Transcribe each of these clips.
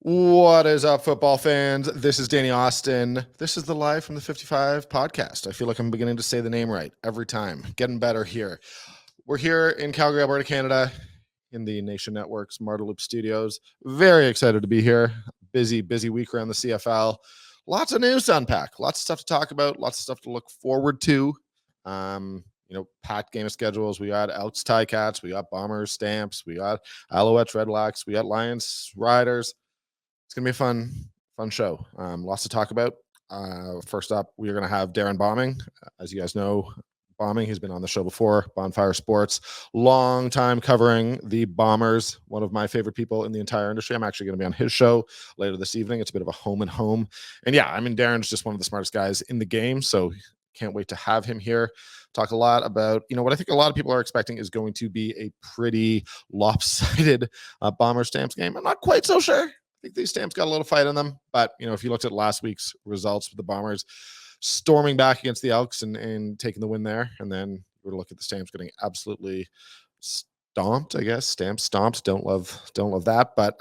What is up, football fans? This is Danny Austin. This is the Live from the 55 podcast. I feel like I'm beginning to say the name right every time. Getting better here. We're here in Calgary, Alberta, Canada, in the Nation Network's Marta Loop Studios. Very excited to be here. Busy week around the CFL. Lots of news to unpack. Lots of stuff to talk about. Lots of stuff to look forward to. Packed game of schedules. We got Elks, Ticats. We got Bombers, Stamps. We got Alouettes, Redlocks. We got Lions, Riders. It's gonna be a fun show. Lots to talk about. First up, we are gonna have Darrin Bauming. As you guys know, Bauming, he's been on the show before. Bonfire Sports, long time covering the Bombers. One of my favorite people in the entire industry. I'm actually gonna be on his show later this evening. It's a bit of a home and home. And yeah, I mean, Darrin's just one of the smartest guys in the game. So can't wait to have him here. Talk a lot about, what I think a lot of people are expecting is going to be a pretty lopsided Bomber Stamps game. I'm not quite so sure. I think these Stamps got a little fight in them, but if you looked at last week's results with the Bombers storming back against the Elks and taking the win there, and then you were to look at the Stamps getting absolutely stomped, I guess. Stamps stomped. Don't love that, but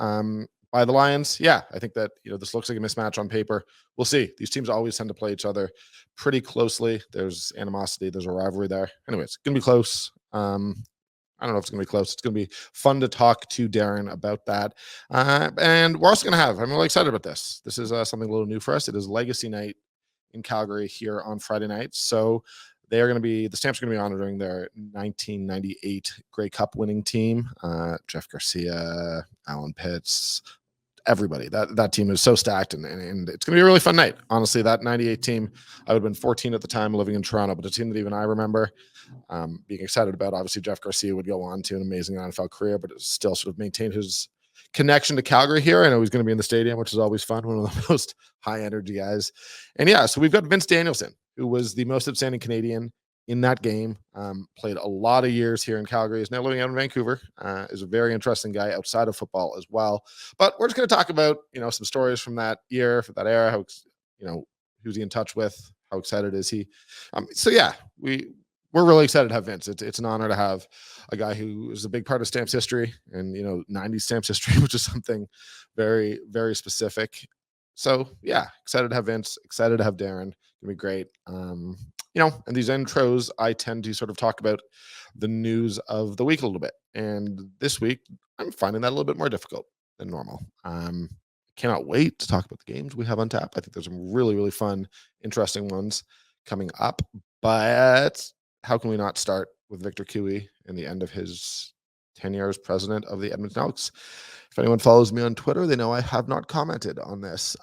by the Lions, yeah, I think that this looks like a mismatch on paper. We'll see. These teams always tend to play each other pretty closely. There's animosity. There's a rivalry there. Anyway, it's gonna be close. I don't know if it's going to be close. It's going to be fun to talk to Darrin about that. And we're also going to have, I'm really excited about this. This is something a little new for us. It is Legacy Night in Calgary here on Friday night. So they are going to be, the Stamps are going to be honoring their 1998 Grey Cup winning team. Jeff Garcia, Alan Pitts, everybody. That team is so stacked, and it's going to be a really fun night. Honestly, that 98 team, I would have been 14 at the time living in Toronto, but a team that even I remember being excited about. Obviously, Jeff Garcia would go on to an amazing NFL career, but still sort of maintained his connection to Calgary here. I know he's going to be in the stadium, which is always fun. One of the most high energy guys. And yeah, so we've got Vince Danielsen, who was the most outstanding Canadian in that game, played a lot of years here in Calgary, is now living out in Vancouver, is a very interesting guy outside of football as well. But we're just going to talk about, some stories from that year, from that era, how, who's he in touch with, how excited is he? So yeah, we're really excited to have Vince. It's an honor to have a guy who is a big part of Stamps history and, 90s Stamps history, which is something very, very specific. So yeah, excited to have Vince, excited to have Darrin. Gonna be great. And these intros, I tend to sort of talk about the news of the week a little bit. And this week, I'm finding that a little bit more difficult than normal. Cannot wait to talk about the games we have on tap. I think there's some really, really fun, interesting ones coming up. But how can we not start with Victor Cooey and the end of his tenure as president of the Edmonton Elks? If anyone follows me on Twitter, they know I have not commented on this.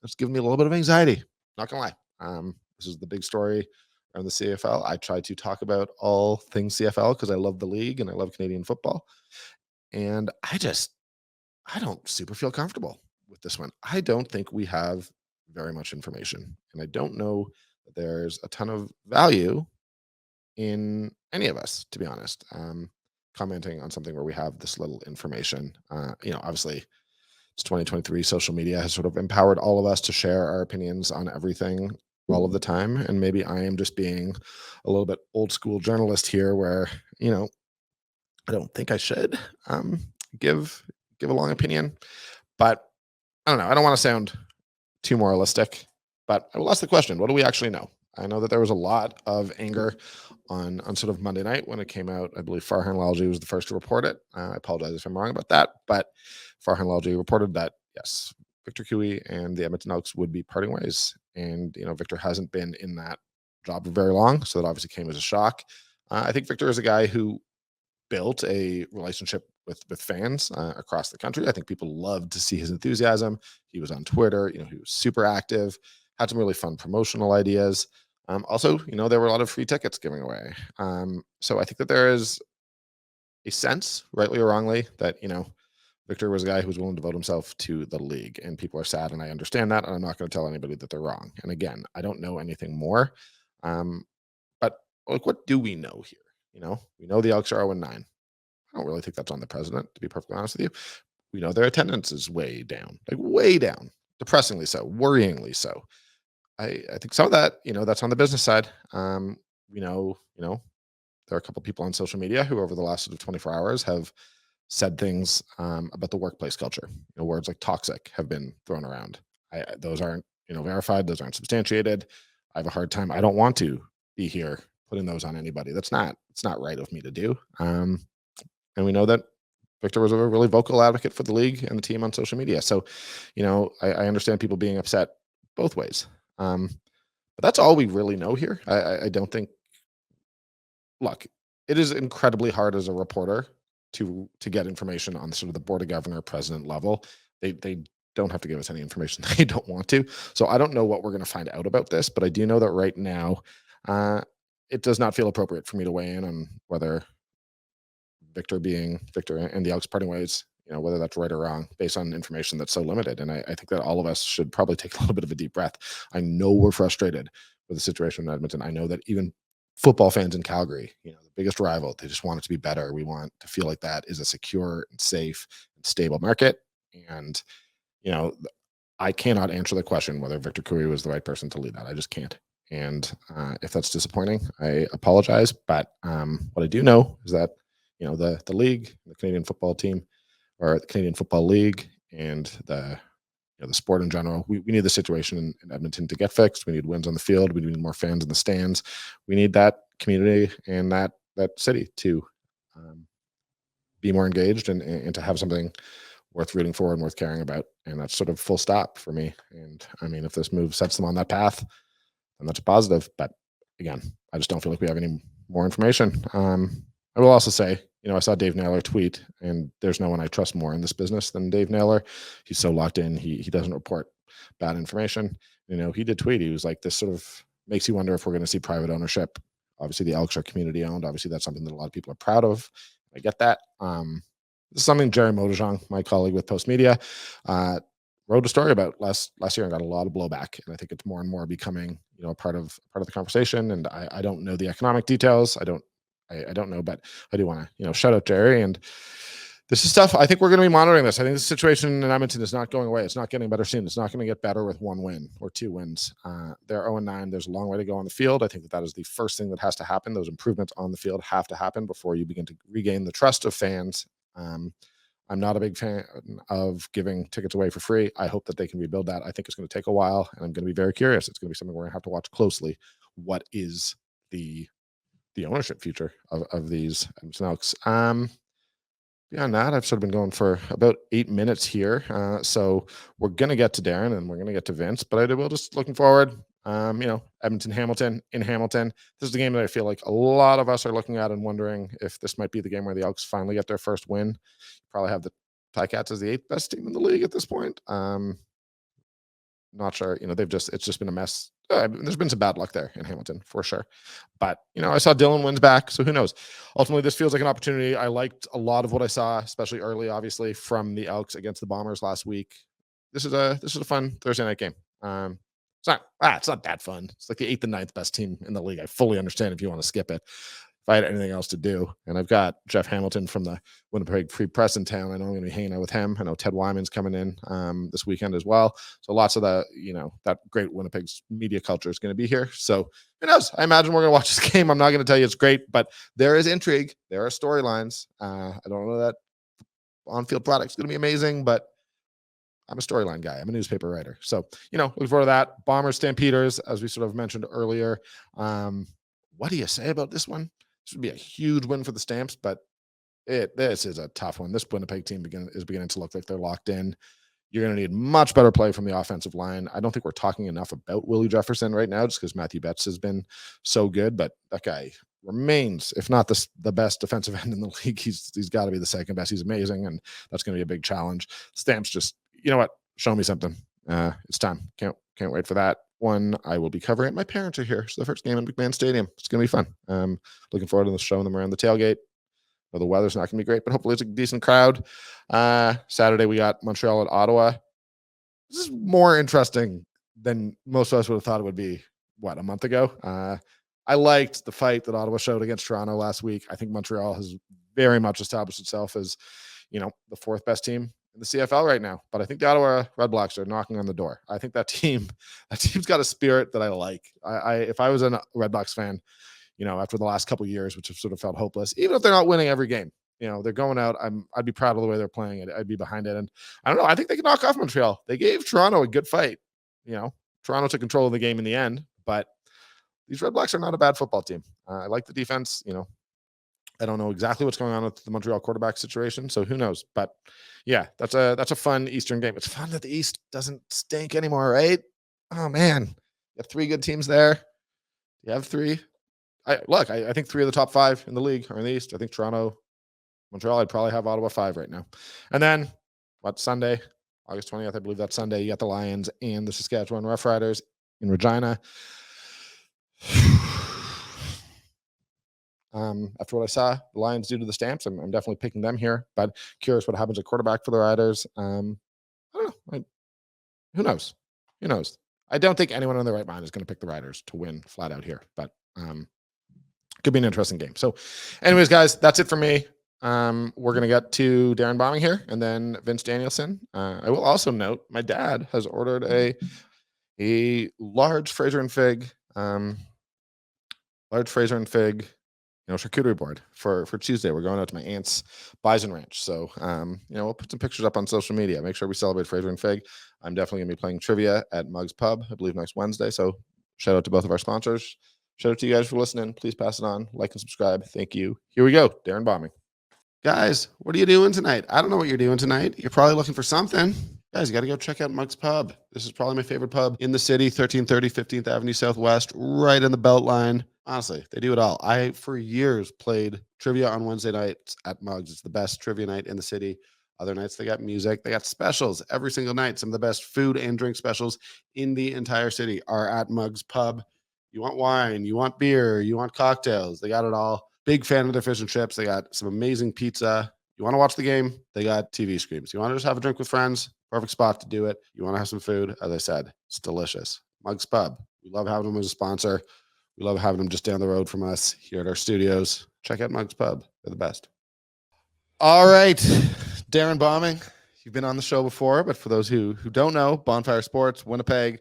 It's given me a little bit of anxiety. Not gonna lie. This is the big story around the CFL. I try to talk about all things CFL because I love the league and I love Canadian football. And I don't super feel comfortable with this one. I don't think we have very much information. And I don't know that there's a ton of value in any of us, to be honest. Commenting on something where we have this little information. Obviously it's 2023. Social media has sort of empowered all of us to share our opinions on everything all of the time. And maybe I am just being a little bit old school journalist here where, I don't think I should give a long opinion, but I don't know. I don't want to sound too moralistic, but I will ask the question, what do we actually know? I know that there was a lot of anger on sort of Monday night when it came out. I believe Farhan Lalji was the first to report it. I apologize if I'm wrong about that, but Farhan Lalji reported that, yes, Victor Cooey and the Edmonton Elks would be parting ways. And, Victor hasn't been in that job for very long, so that obviously came as a shock. I think Victor is a guy who built a relationship with fans across the country. I think people loved to see his enthusiasm. He was on Twitter, he was super active, had some really fun promotional ideas. Also, there were a lot of free tickets giving away. So I think that there is a sense, rightly or wrongly, that, Victor was a guy who was willing to devote himself to the league, and people are sad, and I understand that, and I'm not going to tell anybody that they're wrong. And again, I don't know anything more. But like, what do we know here? We know the Elks are 0-9. I don't really think that's on the president, to be perfectly honest with you. We know their attendance is way down, depressingly so, worryingly so. I think some of that, that's on the business side. We know, there are a couple people on social media who over the last sort of 24 hours have said things about the workplace culture. Words like toxic have been thrown around. Those aren't verified. Those aren't substantiated. I have a hard time. I don't want to be here putting those on anybody. It's not right of me to do. And we know that Victor was a really vocal advocate for the league and the team on social media. So, I understand people being upset both ways. But that's all we really know here. I don't think. Look, it is incredibly hard as a reporter to get information on sort of the board of governor president level. They don't have to give us any information they don't want to. So I don't know what we're going to find out about this, but I do know that right now, it does not feel appropriate for me to weigh in on whether Victor being Victor and the Elks parting ways, whether that's right or wrong based on information that's so limited. And I think that all of us should probably take a little bit of a deep breath. I know we're frustrated with the situation in Edmonton. I know that even football fans in Calgary, the biggest rival, they just want it to be better. We want to feel like that is a secure and safe and stable market. And, I cannot answer the question whether Victor Cooey was the right person to lead that. I just can't. And if that's disappointing, I apologize. But what I do know is that, the league, the Canadian football team, or the Canadian Football League, and the sport in general, we need the situation in Edmonton to get fixed. We need wins on the field. We need more fans in the stands. We need that community and that city to be more engaged and to have something worth rooting for and worth caring about. And that's sort of full stop for me. And I mean, if this move sets them on that path, then that's a positive. But again, I just don't feel like we have any more information. I will also say, I saw Dave Naylor tweet, and there's no one I trust more in this business than Dave Naylor. He's so locked in. He doesn't report bad information. He did tweet. He was like, this sort of makes you wonder if we're going to see private ownership. Obviously, the Elks are community owned. Obviously, that's something that a lot of people are proud of. I get that. This is something Jerry Modejong, my colleague with Post Media, wrote a story about last year and got a lot of blowback. And I think it's more and more becoming, a part of the conversation. And I don't know the economic details. I don't know, but I do want to, shout out Jerry. And this is stuff I think we're going to be monitoring this. I think the situation in Edmonton is not going away. It's not getting better soon. It's not going to get better with one win or two wins. They're 0-9. There's a long way to go on the field. I think that is the first thing that has to happen. Those improvements on the field have to happen before you begin to regain the trust of fans. I'm not a big fan of giving tickets away for free. I hope that they can rebuild that. I think it's going to take a while, and I'm going to be very curious. It's going to be something we're going to have to watch closely. What is the ownership future of these Edmonton Elks? Beyond that, I've sort of been going for about 8 minutes here. So we're going to get to Darrin and we're going to get to Vince, but I will just looking forward. Edmonton, Hamilton in Hamilton. This is the game that I feel like a lot of us are looking at and wondering if this might be the game where the Elks finally get their first win. Probably have the Ticats as the 8th best team in the league at this point. Not sure. It's just been a mess. There's been some bad luck there in Hamilton for sure. But, I saw Dylan wins back. So who knows? Ultimately, this feels like an opportunity. I liked a lot of what I saw, especially early, obviously, from the Elks against the Bombers last week. This is a fun Thursday night game. It's not that fun. It's like the 8th and 9th best team in the league. I fully understand if you want to skip it. If I had anything else to do, and I've got Jeff Hamilton from the Winnipeg Free Press in town. I know I'm going to be hanging out with him. I know Ted Wyman's coming in this weekend as well. So lots of that great Winnipeg's media culture is going to be here. So who knows? I imagine we're going to watch this game. I'm not going to tell you it's great, but there is intrigue. There are storylines. I don't know that on-field product's going to be amazing, but I'm a storyline guy. I'm a newspaper writer. So, looking forward to that. Bombers, Stampeders, as we sort of mentioned earlier. What do you say about this one? This would be a huge win for the Stamps, but this is a tough one. This Winnipeg team is beginning to look like they're locked in. You're going to need much better play from the offensive line. I don't think we're talking enough about Willie Jefferson right now just because Matthew Betts has been so good, but that guy remains, if not the best defensive end in the league. He's got to be the second best. He's amazing, and that's going to be a big challenge. Stamps just, show me something. It's time. Can't wait for that one. I will be covering it. My parents are here. So the first game in McMahon Stadium. It's going to be fun. Looking forward to showing them around the tailgate. Well, the weather's not going to be great, but hopefully it's a decent crowd. Saturday, we got Montreal at Ottawa. This is more interesting than most of us would have thought it would be, a month ago? I liked the fight that Ottawa showed against Toronto last week. I think Montreal has very much established itself as, the 4th best team in the CFL right now. But I think the Ottawa Redblacks are knocking on the door. I think that team's got a spirit that I like. If I was a Redblacks fan, after the last couple of years, which have sort of felt hopeless, even if they're not winning every game, they're going out. I'd be proud of the way they're playing it. I'd be behind it. And I don't know. I think they can knock off Montreal. They gave Toronto a good fight. Toronto took control of the game in the end, but these Red Blacks are not a bad football team. I like the defense. I don't know exactly what's going on with the Montreal quarterback situation, so who knows? But yeah, that's a fun Eastern game. It's fun that the East doesn't stink anymore, right? Oh man, you have 3 good teams there. You have 3. I think 3 of the top 5 in the league are in the East. I think Toronto, Montreal. I'd probably have Ottawa 5 right now. And then Sunday, August 20th, I believe that's Sunday. You got the Lions and the Saskatchewan Roughriders in Regina. After what I saw the Lions do to the Stamps, I'm definitely picking them here. But curious what happens at quarterback for the Riders. I don't know. Who knows? Who knows? I don't think anyone in their right mind is going to pick the Riders to win flat out here. But could be an interesting game. So, anyways, guys, that's it for me. We're going to get to Darrin Bauming here and then Vince Danielsen. I will also note my dad has ordered a large Fraser and Fig charcuterie board for Tuesday. We're going out to my aunt's bison ranch. So, we'll put some pictures up on social media. Make sure we celebrate Fraser and Fig. I'm definitely going to be playing trivia at Mug's Pub, I believe next Wednesday. So shout out to both of our sponsors. Shout out to you guys for listening. Please pass it on, like and subscribe. Thank you. Here we go. Darrin Bauming. Guys, what are you doing tonight? I don't know what you're doing tonight. You're probably looking for something. Guys, you got to go check out Mug's Pub. This is probably my favorite pub in the city, 1330 15th Avenue Southwest, right in the Beltline. Honestly, they do it all. I, for years, played trivia on Wednesday nights at Mug's. It's the best trivia night in the city. Other nights, they got music. They got specials every single night. Some of the best food and drink specials in the entire city are at Mug's Pub. You want wine, you want beer, you want cocktails. They got it all. Big fan of their fish and chips. They got some amazing pizza. You want to watch the game? They got TV screens. You want to just have a drink with friends? Perfect spot to do it. You want to have some food? As I said, it's delicious. Mug's Pub. We love having them as a sponsor. We love having them just down the road from us here at our studios. Check out Mug's Pub. They're the best. All right, Darrin Bauming. You've been on the show before, but for those who don't know, Bonfire Sports, Winnipeg,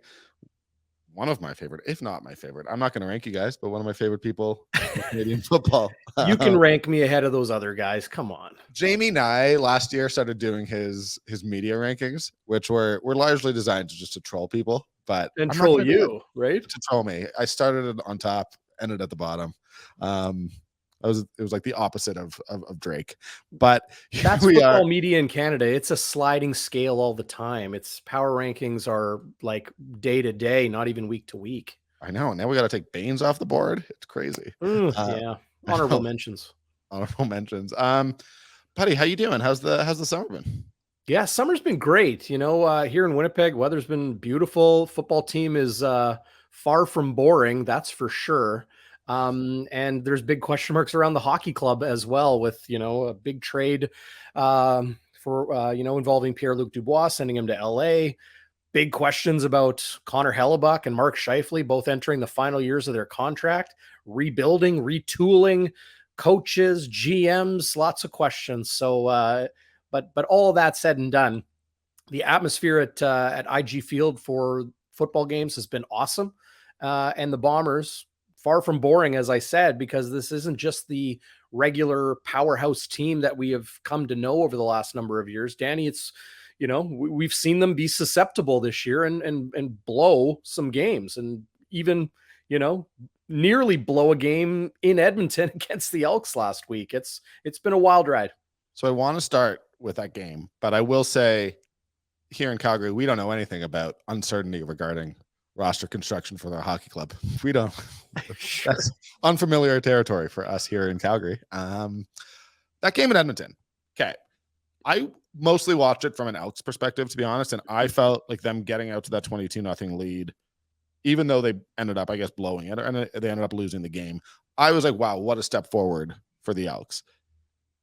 one of my favorite, if not my favorite. I'm not going to rank you guys, but one of my favorite people in Canadian football. You can rank me ahead of those other guys. Come on. Jamie Nye last year started doing his media rankings, which were largely designed to troll people, but and troll you, right? To troll me. I started it on top, ended at the bottom. It was like the opposite of Drake, but that's football media in Canada. It's a sliding scale all the time. Its power rankings are like day to day, not even week to week. I know. Now we got to take Baines off the board. It's crazy. Yeah. Honorable mentions. Honorable mentions. Buddy, how you doing? How's the summer been? Yeah, summer's been great. Here in Winnipeg, weather's been beautiful. Football team is far from boring. That's for sure. And there's big question marks around the hockey club as well with, a big trade involving Pierre-Luc Dubois, sending him to LA. Big questions about Connor Hellebuck and Mark Scheifele, both entering the final years of their contract, rebuilding, retooling, coaches, GMs, lots of questions. So, but all of that said and done, the atmosphere at IG Field for football games has been awesome. And the Bombers, far from boring, as I said, because this isn't just the regular powerhouse team that we have come to know over the last number of years. Danny, it's, we've seen them be susceptible this year and blow some games and even, nearly blow a game in Edmonton against the Elks last week. It's been a wild ride. So I want to start with that game, but I will say here in Calgary, we don't know anything about uncertainty regarding roster construction for the hockey club. We don't. Sure. That's unfamiliar territory for us here in Calgary. That game in Edmonton. Okay. I mostly watched it from an Elks perspective, to be honest, and I felt like them getting out to that 22-0 lead, even though they ended up, I guess, blowing it, and they ended up losing the game. I was like, wow, what a step forward for the Elks.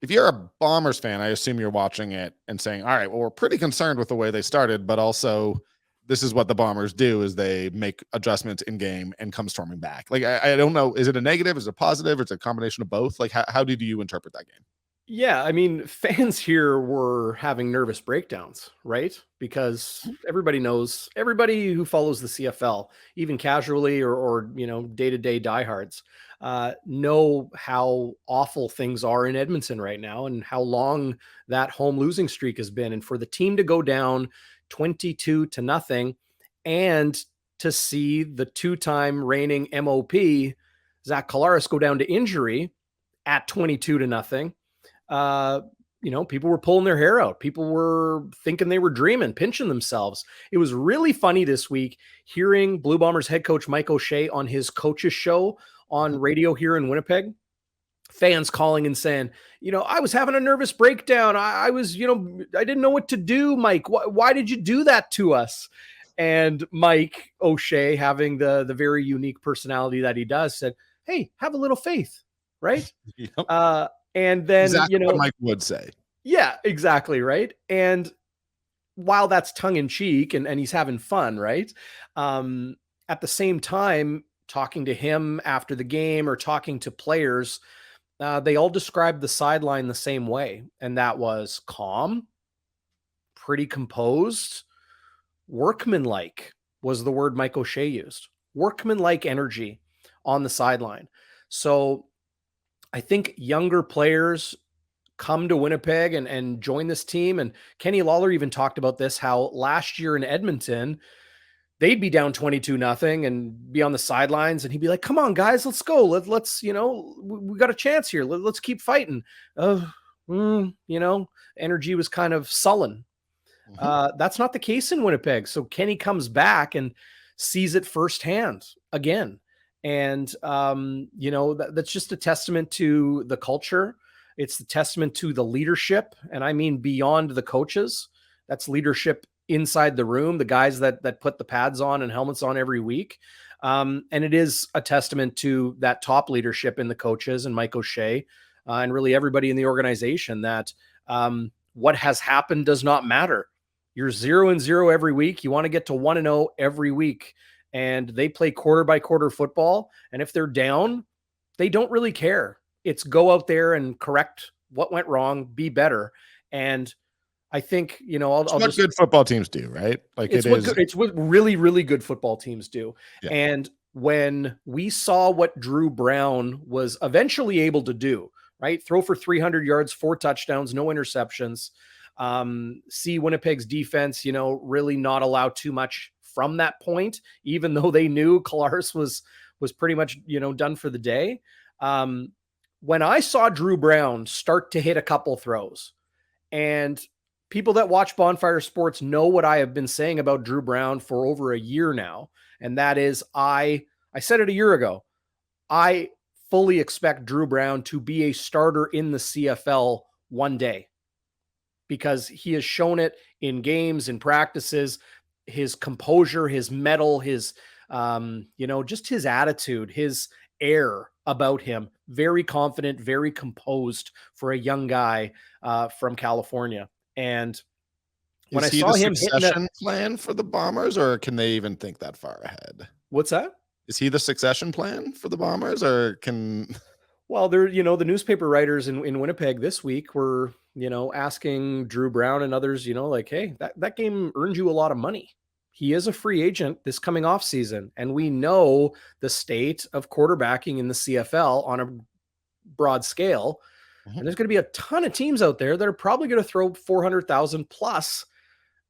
If you're a Bombers fan, I assume you're watching it and saying, all right, well, we're pretty concerned with the way they started, but also this is what the Bombers do, is they make adjustments in game and come storming back. Like, I don't know. Is it a negative? Is it a positive? Is it a combination of both? Like, how did you interpret that game? Yeah, I mean, fans here were having nervous breakdowns, right? Because everybody knows, everybody who follows the CFL, even casually or day-to-day diehards, know how awful things are in Edmonton right now and how long that home losing streak has been. And for the team to go down 22-0 and to see the two-time reigning MOP, Zach Collaros, go down to injury at 22-0, people were pulling their hair out. People were thinking they were dreaming, pinching themselves. It was really funny this week hearing Blue Bombers head coach Mike O'Shea on his coach's show on radio here in Winnipeg. Fans calling and saying, I was having a nervous breakdown. I was, I didn't know what to do, Mike. Why did you do that to us? And Mike O'Shea, having the very unique personality that he does, said, hey, have a little faith, right? Yep. And then, exactly what Mike would say. Yeah, exactly. Right. And while that's tongue in cheek and he's having fun, right? At the same time, talking to him after the game or talking to players, they all described the sideline the same way. And that was calm, pretty composed, workmanlike was the word Mike O'Shea used. Workmanlike energy on the sideline. So I think younger players come to Winnipeg and join this team. And Kenny Lawler even talked about this, how last year in Edmonton, they'd be down 22-0 and be on the sidelines. And he'd be like, come on, guys, let's go. Let's, we got a chance here. Let's keep fighting. Energy was kind of sullen. That's not the case in Winnipeg. So Kenny comes back and sees it firsthand again. And, that's just a testament to the culture. It's the testament to the leadership. And I mean, beyond the coaches, that's leadership inside the room, the guys that put the pads on and helmets on every week. And it is a testament to that top leadership in the coaches and Mike O'Shea and really everybody in the organization that what has happened does not matter. You're 0-0 every week. You want to get to 1-0 every week. And they play quarter by quarter football. And if they're down, they don't really care. It's go out there and correct what went wrong, be better. And I think, I'll what just, good football teams do, right? Like it's what really, really good football teams do. Yeah. And when we saw what Drew Brown was eventually able to do, right? Throw for 300 yards, 4 touchdowns, no interceptions. See Winnipeg's defense, really not allow too much from that point, even though they knew Collaros was pretty much, done for the day. When I saw Drew Brown start to hit a couple throws, and people that watch Bonfire Sports know what I have been saying about Drew Brown for over a year now. And that is, I said it a year ago, I fully expect Drew Brown to be a starter in the CFL one day, because he has shown it in games, in practices, his composure, his mettle, his, just his attitude, his air about him. Very confident, very composed for a young guy from California. And when I saw him hitting that plan for the Bombers, or can they even think that far ahead? What's that? Is he the succession plan for the Bombers, or can? Well, they're, the newspaper writers in Winnipeg this week were, asking Drew Brown and others, like, hey, that game earned you a lot of money. He is a free agent this coming off season. And we know the state of quarterbacking in the CFL on a broad scale. And there's going to be a ton of teams out there that are probably going to throw 400,000 plus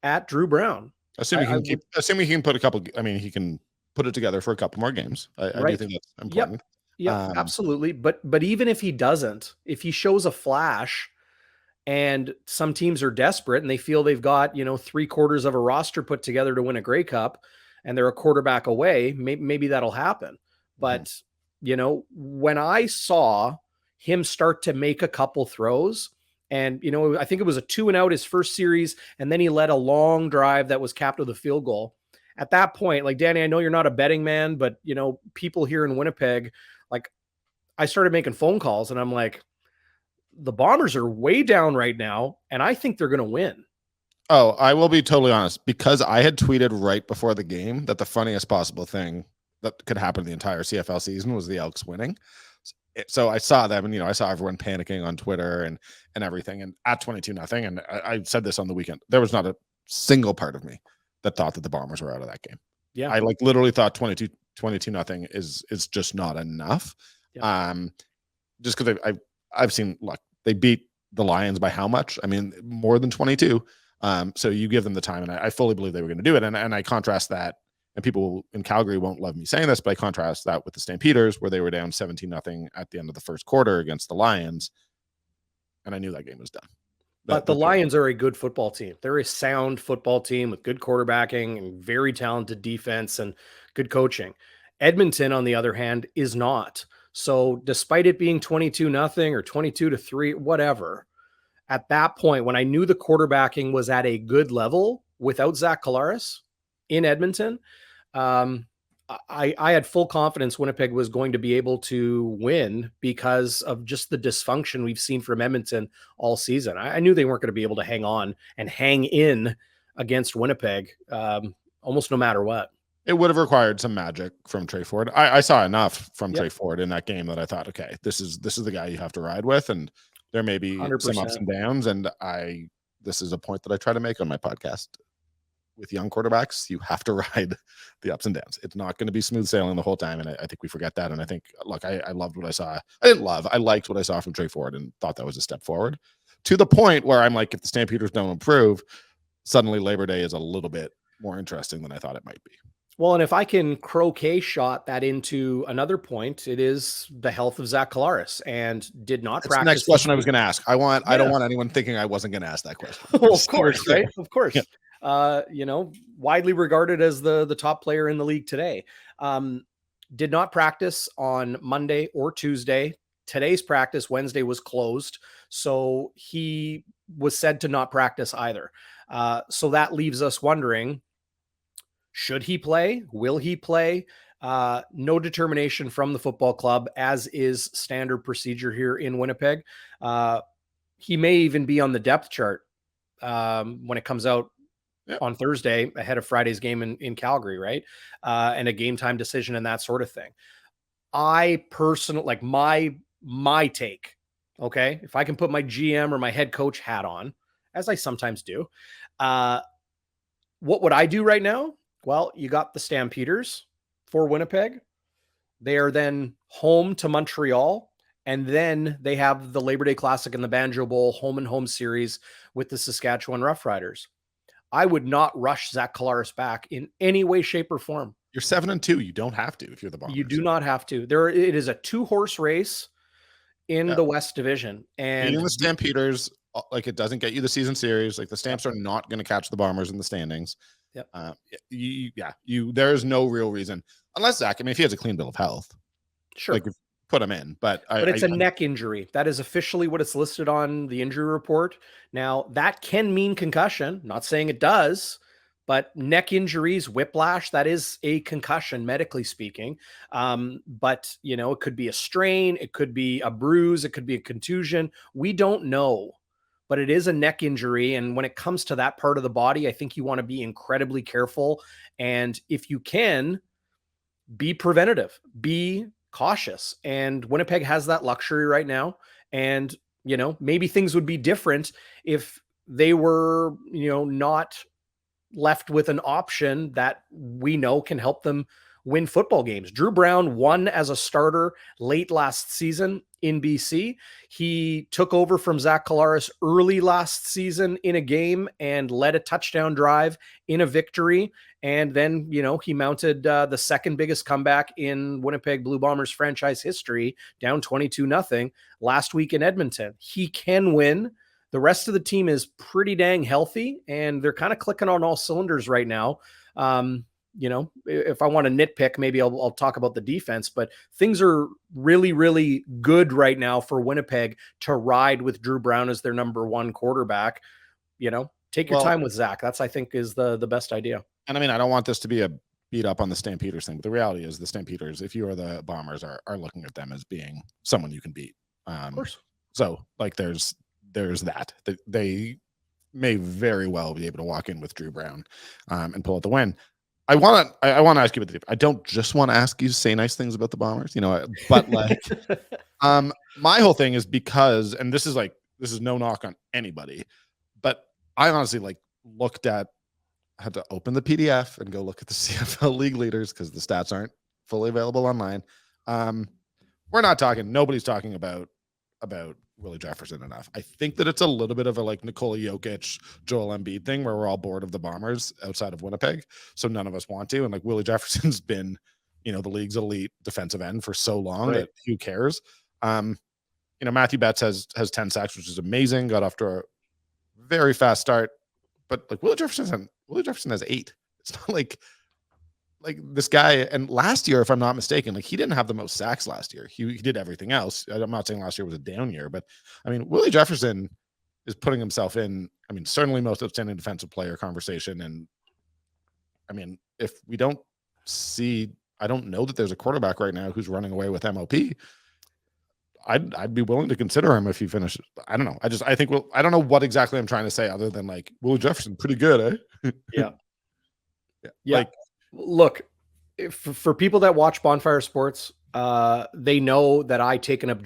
at Drew Brown. Assuming he can put a couple, he can put it together for a couple more games. I do think that's important. Yeah, absolutely. But even if he doesn't, if he shows a flash and some teams are desperate and they feel they've got, 3/4 of a roster put together to win a Grey Cup and they're a quarterback away, maybe that'll happen. But, when I saw him start to make a couple throws, and, I think it was a 2-and-out his first series, and then he led a long drive that was capped with a field goal. At that point, like, Danny, I know you're not a betting man, but, people here in Winnipeg, like, I started making phone calls and I'm like, the Bombers are way down right now, and I think they're going to win. Oh, I will be totally honest, because I had tweeted right before the game that the funniest possible thing that could happen the entire CFL season was the Elks winning. So I saw them, and I saw everyone panicking on Twitter and everything. And at 22-0, and I said this on the weekend, there was not a single part of me that thought that the Bombers were out of that game. Yeah. I literally thought 22-0 is just not enough. Yeah. Just because I've seen, look, they beat the Lions by how much? I mean, more than 22. So you give them the time, and I fully believe they were going to do it. And I contrast that, and people in Calgary won't love me saying this, but I contrast that with the Stampeders, where they were down 17-0 at the end of the first quarter against the Lions, and I knew that game was done. But the Lions are a good football team. They're a sound football team with good quarterbacking and very talented defense and good coaching. Edmonton, on the other hand, is not. So despite it being 22-0 or 22-3, whatever, at that point, when I knew the quarterbacking was at a good level without Zach Collaros in Edmonton, I had full confidence Winnipeg was going to be able to win because of just the dysfunction we've seen from Edmonton all season. I knew they weren't going to be able to hang on and hang in against Winnipeg almost no matter what. It would have required some magic from Trey Ford. I saw enough from Trey Ford in that game that I thought, okay, this is the guy you have to ride with, and there may be 100%. some ups and downs. And this is a point that I try to make on my podcast. With young quarterbacks, you have to ride the ups and downs. It's not going to be smooth sailing the whole time, and I think we forget that. And I think, look, I loved what I saw. I liked what I saw from Trey Ford and thought that was a step forward, to the point where I'm like, if the Stampeders don't improve, suddenly Labor Day is a little bit more interesting than I thought it might be. Well, and if I can croquet shot that into another point, it is the health of Zach Collaros, and did not practice. The next question I was going to ask. I don't want anyone thinking I wasn't going to ask that question. Well, of course, right? Of course. Yeah. Widely regarded as the top player in the league today. Did not practice on Monday or Tuesday. Today's practice, Wednesday, was closed. So he was said to not practice either. So that leaves us wondering, should he play? Will he play? No determination from the football club, as is standard procedure here in Winnipeg. He may even be on the depth chart when it comes out on Thursday ahead of Friday's game in Calgary, right? And a game time decision and that sort of thing. I personally, like my take, okay, if I can put my GM or my head coach hat on, as I sometimes do, what would I do right now? Well, you got the Stampeders for Winnipeg. They are then home to Montreal, and then they have the Labor Day Classic and the Banjo Bowl home and home series with the Saskatchewan Roughriders. I would not rush Zach Collaros back in any way, shape, or form. You're 7-2. You don't have to if you're the Bombers. You do not have to. It is a 2-horse race in the West Division. And beating the Stampeders, like, it doesn't get you the season series. Like, the Stamps are not going to catch the Bombers in the standings. Yep. There's no real reason, unless Zach, I mean, if he has a clean bill of health, sure, like, put him in. But it's a neck injury. That is officially what it's listed on the injury report. Now, that can mean concussion. Not saying it does, but neck injuries, whiplash, that is a concussion, medically speaking. But, it could be a strain, it could be a bruise, it could be a contusion. We don't know. But it is a neck injury. And when it comes to that part of the body, I think you want to be incredibly careful. And if you can, be preventative, be cautious. And Winnipeg has that luxury right now. And, maybe things would be different if they were, not left with an option that we know can help them win football games. Drew Brown won as a starter late last season in BC. He took over from Zach Collaros early last season in a game and led a touchdown drive in a victory. And then, he mounted the second biggest comeback in Winnipeg Blue Bombers franchise history, down 22-0 last week in Edmonton. He can win. The rest of the team is pretty dang healthy, and they're kind of clicking on all cylinders right now. If I want to nitpick, maybe I'll talk about the defense, but things are really, really good right now for Winnipeg to ride with Drew Brown as their number one quarterback. Take your time with Zach. That's, I think, is the best idea. And I mean, I don't want this to be a beat up on the Stampeders thing, but the reality is the Stampeders, if you are the Bombers, are looking at them as being someone you can beat. Of course. So, like, there's that. They may very well be able to walk in with Drew Brown and pull out the win. I want to ask you about the. I don't just want to ask you to say nice things about the Bombers, but like, my whole thing is because, and this is no knock on anybody, but I honestly had to open the PDF and go look at the CFL league leaders because the stats aren't fully available online. Nobody's talking about Willie Jefferson enough. I think that it's a little bit of a like Nikola Jokic, Joel Embiid thing where we're all bored of the Bombers outside of Winnipeg. So none of us want to. And like Willie Jefferson's been, the league's elite defensive end for so long that who cares? Matthew Betts has 10 sacks, which is amazing. Got off to a very fast start. But like Willie Jefferson has 8. It's not like this guy. And last year, if I'm not mistaken, like he didn't have the most sacks last year. He did everything else. I'm not saying last year was a down year, but I mean, Willie Jefferson is putting himself in, certainly most outstanding defensive player conversation. And I mean, if we don't see, I don't know that there's a quarterback right now who's running away with MOP. I'd be willing to consider him if he finishes. I don't know. I don't know what exactly I'm trying to say other than like Willie Jefferson, pretty good, eh? Yeah. Yeah. Like, look, for people that watch Bonfire Sports, they know that I take an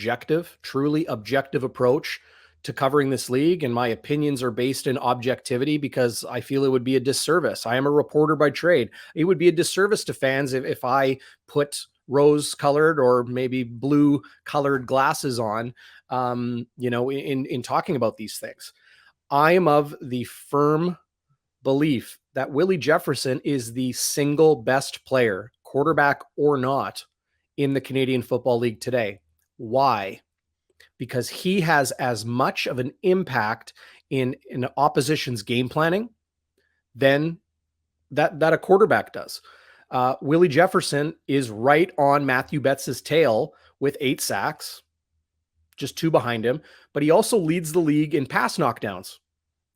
truly objective approach to covering this league. And my opinions are based in objectivity because I feel it would be a disservice. I am a reporter by trade. It would be a disservice to fans if I put rose-colored or maybe blue-colored glasses on, in talking about these things. I am of the firm belief that Willie Jefferson is the single best player, quarterback or not, in the Canadian Football League today. Why? Because he has as much of an impact in opposition's game planning than that a quarterback does. Willie Jefferson is right on Matthew Betts' tail with 8 sacks, just 2 behind him, but he also leads the league in pass knockdowns,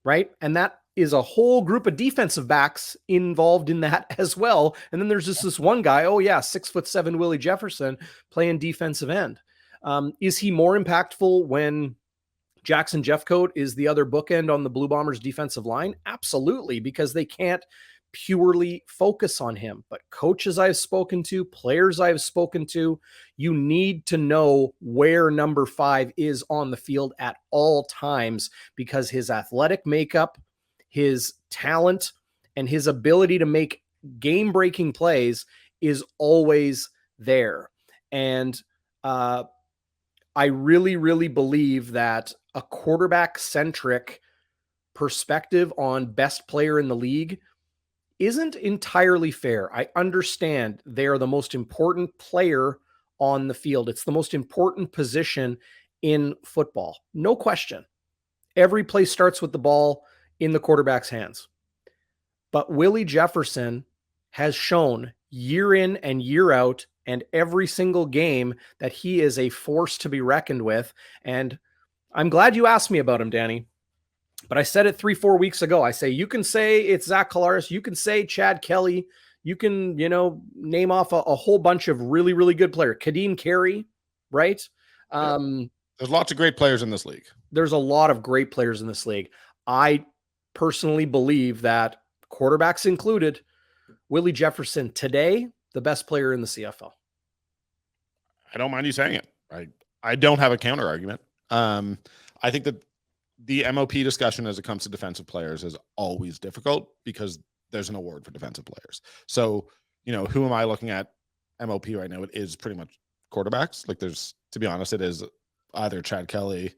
right? And that is a whole group of defensive backs involved in that as well. And then there's just this one guy, 6'7" Willie Jefferson playing defensive end. Is he more impactful when Jackson Jeffcoat is the other bookend on the Blue Bombers defensive line? Absolutely, because they can't purely focus on him. But coaches I've spoken to, players I've spoken to, you need to know where number 5 is on the field at all times because his athletic makeup, his talent, and his ability to make game-breaking plays is always there. And I really, really believe that a quarterback-centric perspective on best player in the league isn't entirely fair. I understand they are the most important player on the field. It's the most important position in football. No question. Every play starts with the ball in the quarterback's hands. But Willie Jefferson has shown year in and year out and every single game that he is a force to be reckoned with. And I'm glad you asked me about him, Danny. But I said it 3-4 weeks ago. I say, you can say it's Zach Collaros. You can say Chad Kelly. You can, name off a whole bunch of really, really good players. Kadeem Carey, right? There's lots of great players in this league. There's a lot of great players in this league. I personally believe that, quarterbacks included, Willie Jefferson today, the best player in the CFL. I don't mind you saying it. I don't have a counter argument. I think that the MOP discussion as it comes to defensive players is always difficult because there's an award for defensive players. So, who am I looking at MOP right now? It is pretty much quarterbacks. Like to be honest, it is either Chad Kelly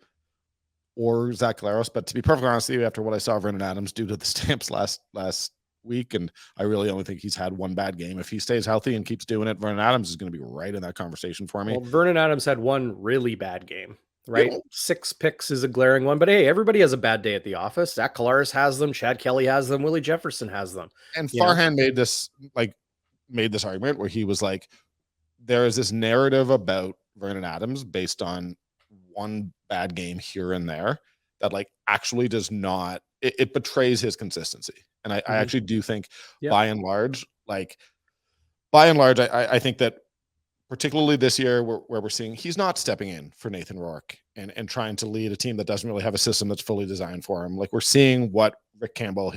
or Zach Collaros. But to be perfectly honest with you, after what I saw of Vernon Adams due to the Stamps last week, and I really only think he's had one bad game. If he stays healthy and keeps doing it, Vernon Adams is going to be right in that conversation for me. Well, Vernon Adams had one really bad game. Right? Yeah. 6 picks is a glaring one, but hey, everybody has a bad day at the office. Zach Collaros has them. Chad Kelly has them. Willie Jefferson has them. And Farhan made this argument where he was like, there is this narrative about Vernon Adams based on one bad game here and there that like actually does not, it betrays his consistency. And I actually do think by and large, I think that particularly this year where we're seeing he's not stepping in for Nathan Rourke and trying to lead a team that doesn't really have a system that's fully designed for him. Like we're seeing what Rick Campbell,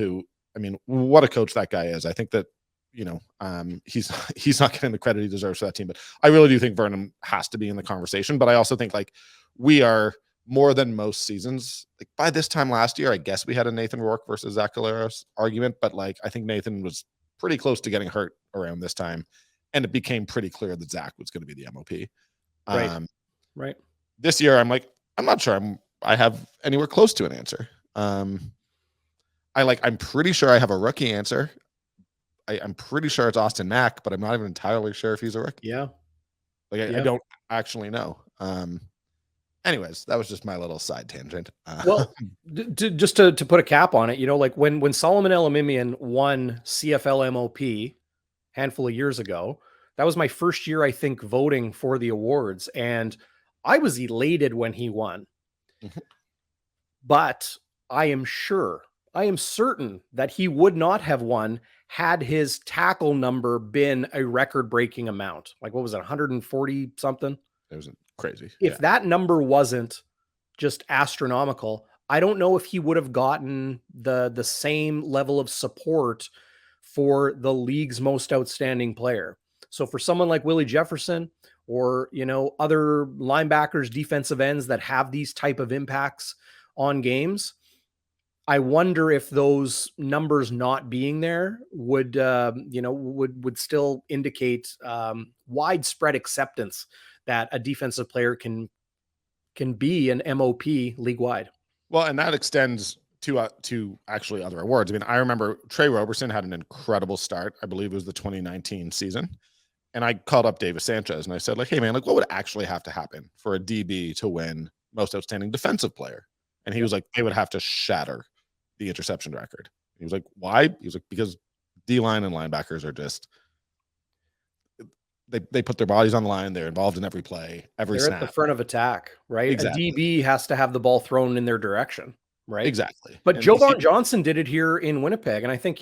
what a coach that guy is. I think that he's not getting the credit he deserves for that team. But I really do think Vernon has to be in the conversation. But I also think like we are more than most seasons. Like by this time last year, I guess we had a Nathan Rourke versus Zach Collaros argument, but like I think Nathan was pretty close to getting hurt around this time, and it became pretty clear that Zach was going to be the MOP. Right. This year, I'm not sure I have anywhere close to an answer. I'm pretty sure I have a rookie answer. I'm pretty sure it's Austin Mack, but I'm not even entirely sure if he's a rookie. Yeah. I don't actually know. Anyways, that was just my little side tangent. Well, just to put a cap on it, like when Solomon Elimimian won CFL MOP handful of years ago, that was my first year, I think, voting for the awards. And I was elated when he won. But I am certain that he would not have won had his tackle number been a record-breaking amount. Like, what was it, 140 something? It was crazy. If that number wasn't just astronomical, I don't know if he would have gotten the same level of support for the league's most outstanding player. So for someone like Willie Jefferson or, other linebackers, defensive ends that have these type of impacts on games, I wonder if those numbers not being there would still indicate widespread acceptance that a defensive player can be an MOP league wide. Well, and that extends to actually other awards. I mean, I remember Trey Roberson had an incredible start. I believe it was the 2019 season. And I called up Davis Sanchez and I said, like, hey man, like what would actually have to happen for a DB to win most outstanding defensive player? And he was like, they would have to shatter the interception record. He was like, why? He was like, because D-line and linebackers are just, they put their bodies on the line. They're involved in every play, every They're snap. at the front of attack, right? Exactly. A DB has to have the ball thrown in their direction, right? Exactly. But Jovan Johnson did it here in Winnipeg. And I think,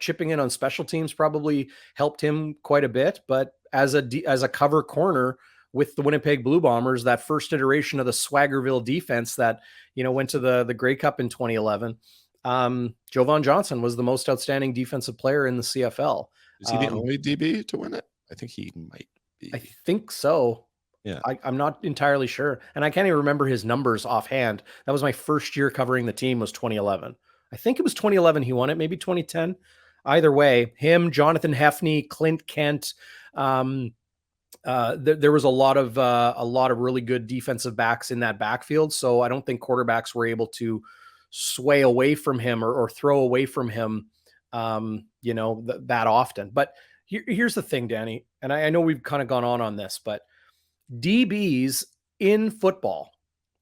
chipping in on special teams probably helped him quite a bit. But as a cover corner with the Winnipeg Blue Bombers, that first iteration of the Swaggerville defense that, went to the Grey Cup in 2011, Jovan Johnson was the most outstanding defensive player in the CFL. Is he the only DB to win it? I think he might be. I think so. Yeah. I'm not entirely sure. And I can't even remember his numbers offhand. That was my first year covering the team, was 2011. I think it was 2011 he won it, maybe 2010. Either way, him, Jonathan Hefney, Clint Kent. There was a lot of really good defensive backs in that backfield. So I don't think quarterbacks were able to sway away from him or throw away from him, that often. But here's the thing, Danny, and I know we've kind of gone on this, but DBs in football,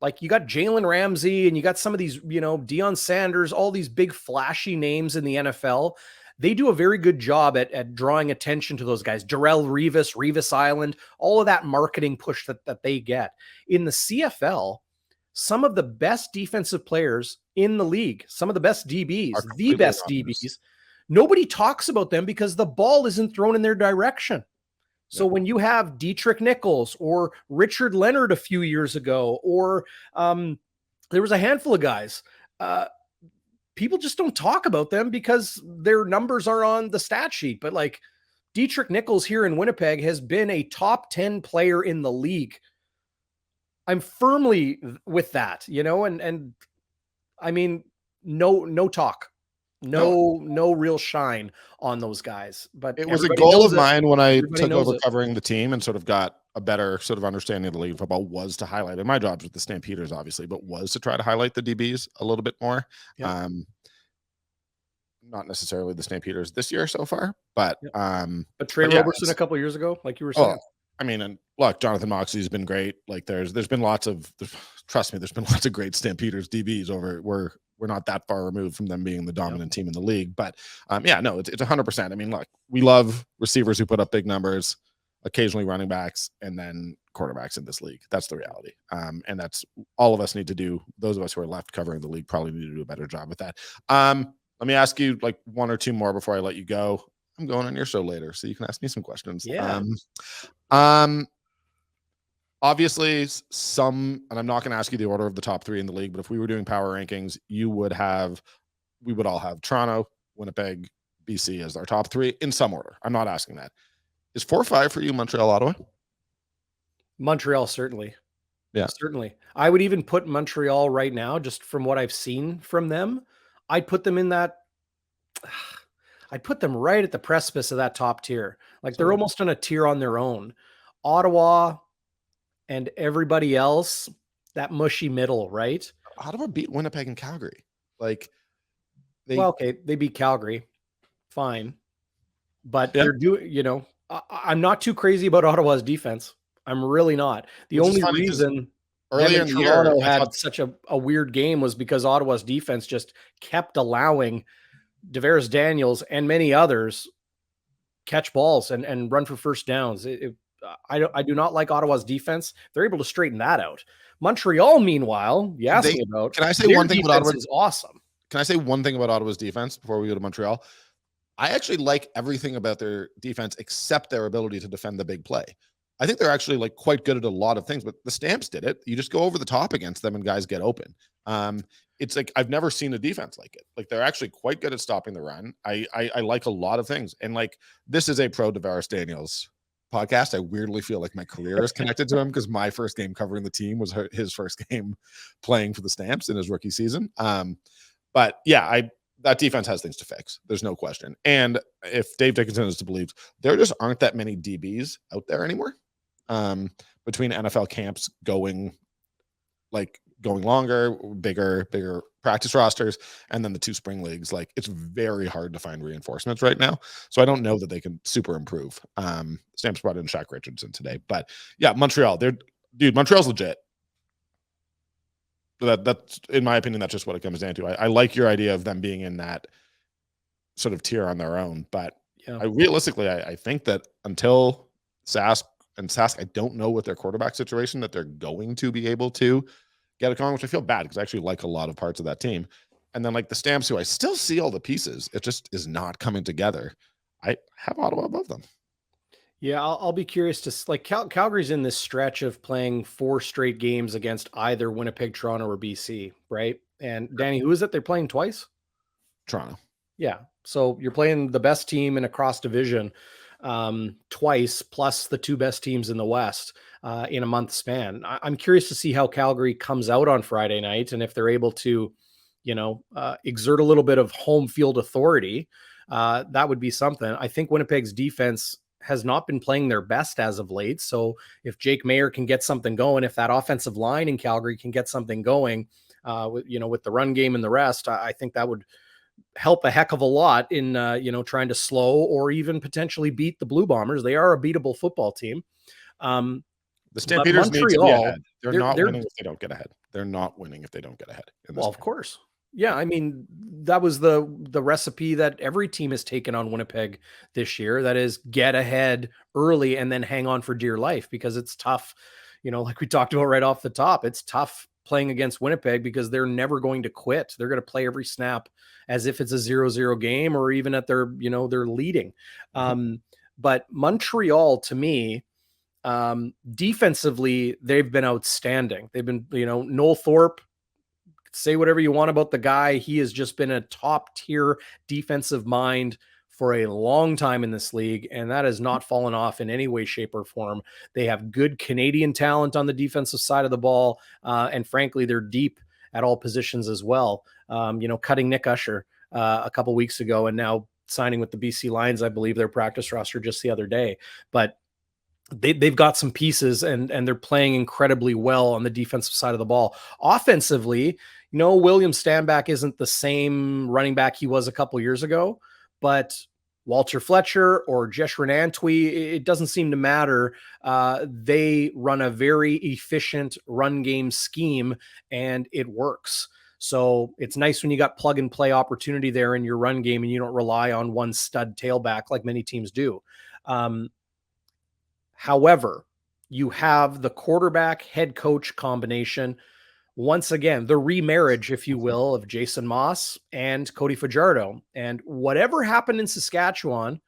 like you got Jalen Ramsey and you got some of these, Deion Sanders, all these big flashy names in the NFL. They do a very good job at drawing attention to those guys. Darrell Revis Island, all of that marketing push that they get. In the CFL, some of the best defensive players in the league, some of the best DBs, the best DBs, nobody talks about them because the ball isn't thrown in their direction. So when you have Dietrich Nichols or Richard Leonard a few years ago, or there was a handful of guys, people just don't talk about them because their numbers are on the stat sheet. But like Dietrich Nichols here in Winnipeg has been a top 10 player in the league. I'm firmly with that, and I mean, no talk. No real shine on those guys. But it was a goal of mine when I took over covering the team and sort of got a better sort of understanding of the league of football, was to highlight, and my job's with the Stampeders, obviously, but was to try to highlight the DBs a little bit more. Yeah. Not necessarily the Stampeders this year so far, but Trey Roberson a couple of years ago, like you were saying. I mean, and look, Jonathan Moxley's been great. Like there's been lots of, trust me, there's been lots of great Stampeders DBs over. We're not that far removed from them being the dominant team in the league, but it's 100%. I mean, look, we love receivers who put up big numbers, occasionally running backs, and then quarterbacks in this league. That's the reality. And that's all of us need to do. Those of us who are left covering the league probably need to do a better job with that. Let me ask you like one or two more before I let you go. I'm going on your show later, so you can ask me some questions. Yeah. Obviously and I'm not going to ask you the order of the top three in the league, but if we were doing power rankings, we would all have Toronto, Winnipeg, BC as our top three in some order. I'm not asking that. Is 4-5 for you, Montreal, Ottawa? Montreal, certainly. Yeah. Certainly. I would even put Montreal right now, just from what I've seen from them. I'd put them in that. I'd put them right at the precipice of that top tier. Like they're almost on a tier on their own. Ottawa and everybody else, that mushy middle, right? Ottawa beat Winnipeg and Calgary. Like okay, they beat Calgary. Fine. But they're doing, I'm not too crazy about Ottawa's defense. I'm really not. The only reason earlier in the Toronto year had such a weird game was because Ottawa's defense just kept allowing Devers Daniels and many others catch balls and run for first downs. I do not like Ottawa's defense. They're able to straighten that out. Montreal, meanwhile, you asked me about. Can I say one thing about Ottawa? Is awesome. Can I say one thing about Ottawa's defense before we go to Montreal? I actually like everything about their defense except their ability to defend the big play. I think they're actually like quite good at a lot of things, but the Stamps did it. You just go over the top against them and guys get open. It's like I've never seen a defense like it. Like they're actually quite good at stopping the run. I like a lot of things. And like this is a pro Devers Daniels podcast. I weirdly feel like my career is connected to him because my first game covering the team was his first game playing for the Stamps in his rookie season. But yeah, that defense has things to fix. There's no question. And if Dave Dickinson is to believe, there just aren't that many DBs out there anymore. Between NFL camps going longer, bigger practice rosters, and then the 2 spring leagues, like it's very hard to find reinforcements right now. So I don't know that they can super improve. Stamps brought in Shaq Richardson today, but yeah, Montreal, Montreal's legit. That's in my opinion, that's just what it comes down to. I like your idea of them being in that sort of tier on their own, but realistically, I think that until Sask, I don't know with their quarterback situation that they're going to be able to get it going, which I feel bad because I actually like a lot of parts of that team. And then like the Stamps, who I still see all the pieces, it just is not coming together. I have Ottawa above them. Yeah, I'll be curious to like Calgary's in this stretch of playing 4 straight games against either Winnipeg, Toronto, or BC, right? And Danny, who is it they're playing twice? Toronto. Yeah. So you're playing the best team in a cross division twice, plus the 2 best teams in the West in a month span. I'm curious to see how Calgary comes out on Friday night and if they're able to, exert a little bit of home field authority. That would be something. I think Winnipeg's defense has not been playing their best as of late. So if Jake Mayer can get something going, if that offensive line in Calgary can get something going, with the run game and the rest, I think that would help a heck of a lot in, trying to slow or even potentially beat the Blue Bombers. They are a beatable football team. The Stampeders need to be ahead. They're not winning if they don't get ahead. They're not winning if they don't get ahead. Well, of course. Yeah, I mean, that was the recipe that every team has taken on Winnipeg this year. That is, get ahead early and then hang on for dear life, because it's tough. Like we talked about right off the top, it's tough playing against Winnipeg because they're never going to quit. They're going to play every snap as if it's a 0-0 game, or even at their, they're leading. But Montreal, to me, defensively, they've been outstanding. They've been, Noel Thorpe, say whatever you want about the guy. He has just been a top tier defensive mind for a long time in this league, and that has not fallen off in any way, shape, or form. They have good Canadian talent on the defensive side of the ball, and frankly, they're deep at all positions as well. Cutting Nick Usher a couple weeks ago, and now signing with the BC Lions, I believe, their practice roster just the other day. But they've got some pieces, and they're playing incredibly well on the defensive side of the ball. Offensively, William Stanback isn't the same running back he was a couple years ago, but Walter Fletcher or Jeshrin Antwi, it doesn't seem to matter. They run a very efficient run game scheme, and it works. So it's nice when you got plug and play opportunity there in your run game, and you don't rely on one stud tailback like many teams do. However, you have the quarterback head coach combination. Once again, the remarriage, if you will, of Jason Moss and Cody Fajardo. And whatever happened in Saskatchewan,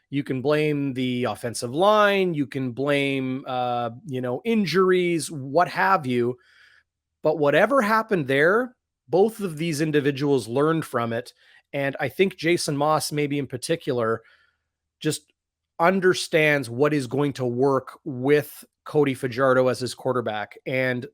you can blame the offensive line, you can blame, injuries, what have you. But whatever happened there, both of these individuals learned from it And I think Jason Moss, maybe in particular, just understands what is going to work with Cody Fajardo as his quarterback. And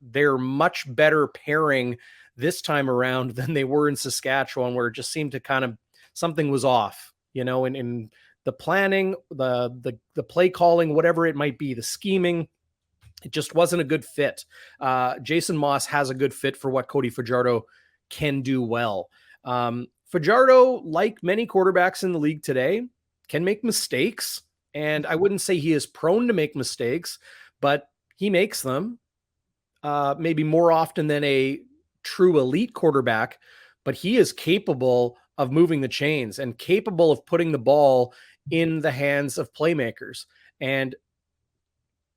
they're much better pairing this time around than they were in Saskatchewan, where it just seemed to kind of something was off, in the planning, the play calling, whatever it might be, the scheming. It just wasn't a good fit. Jason Moss has a good fit for what Cody Fajardo can do well. Fajardo, like many quarterbacks in the league today, can make mistakes. And I wouldn't say he is prone to make mistakes, but he makes them maybe more often than a true elite quarterback. But he is capable of moving the chains and capable of putting the ball in the hands of playmakers. And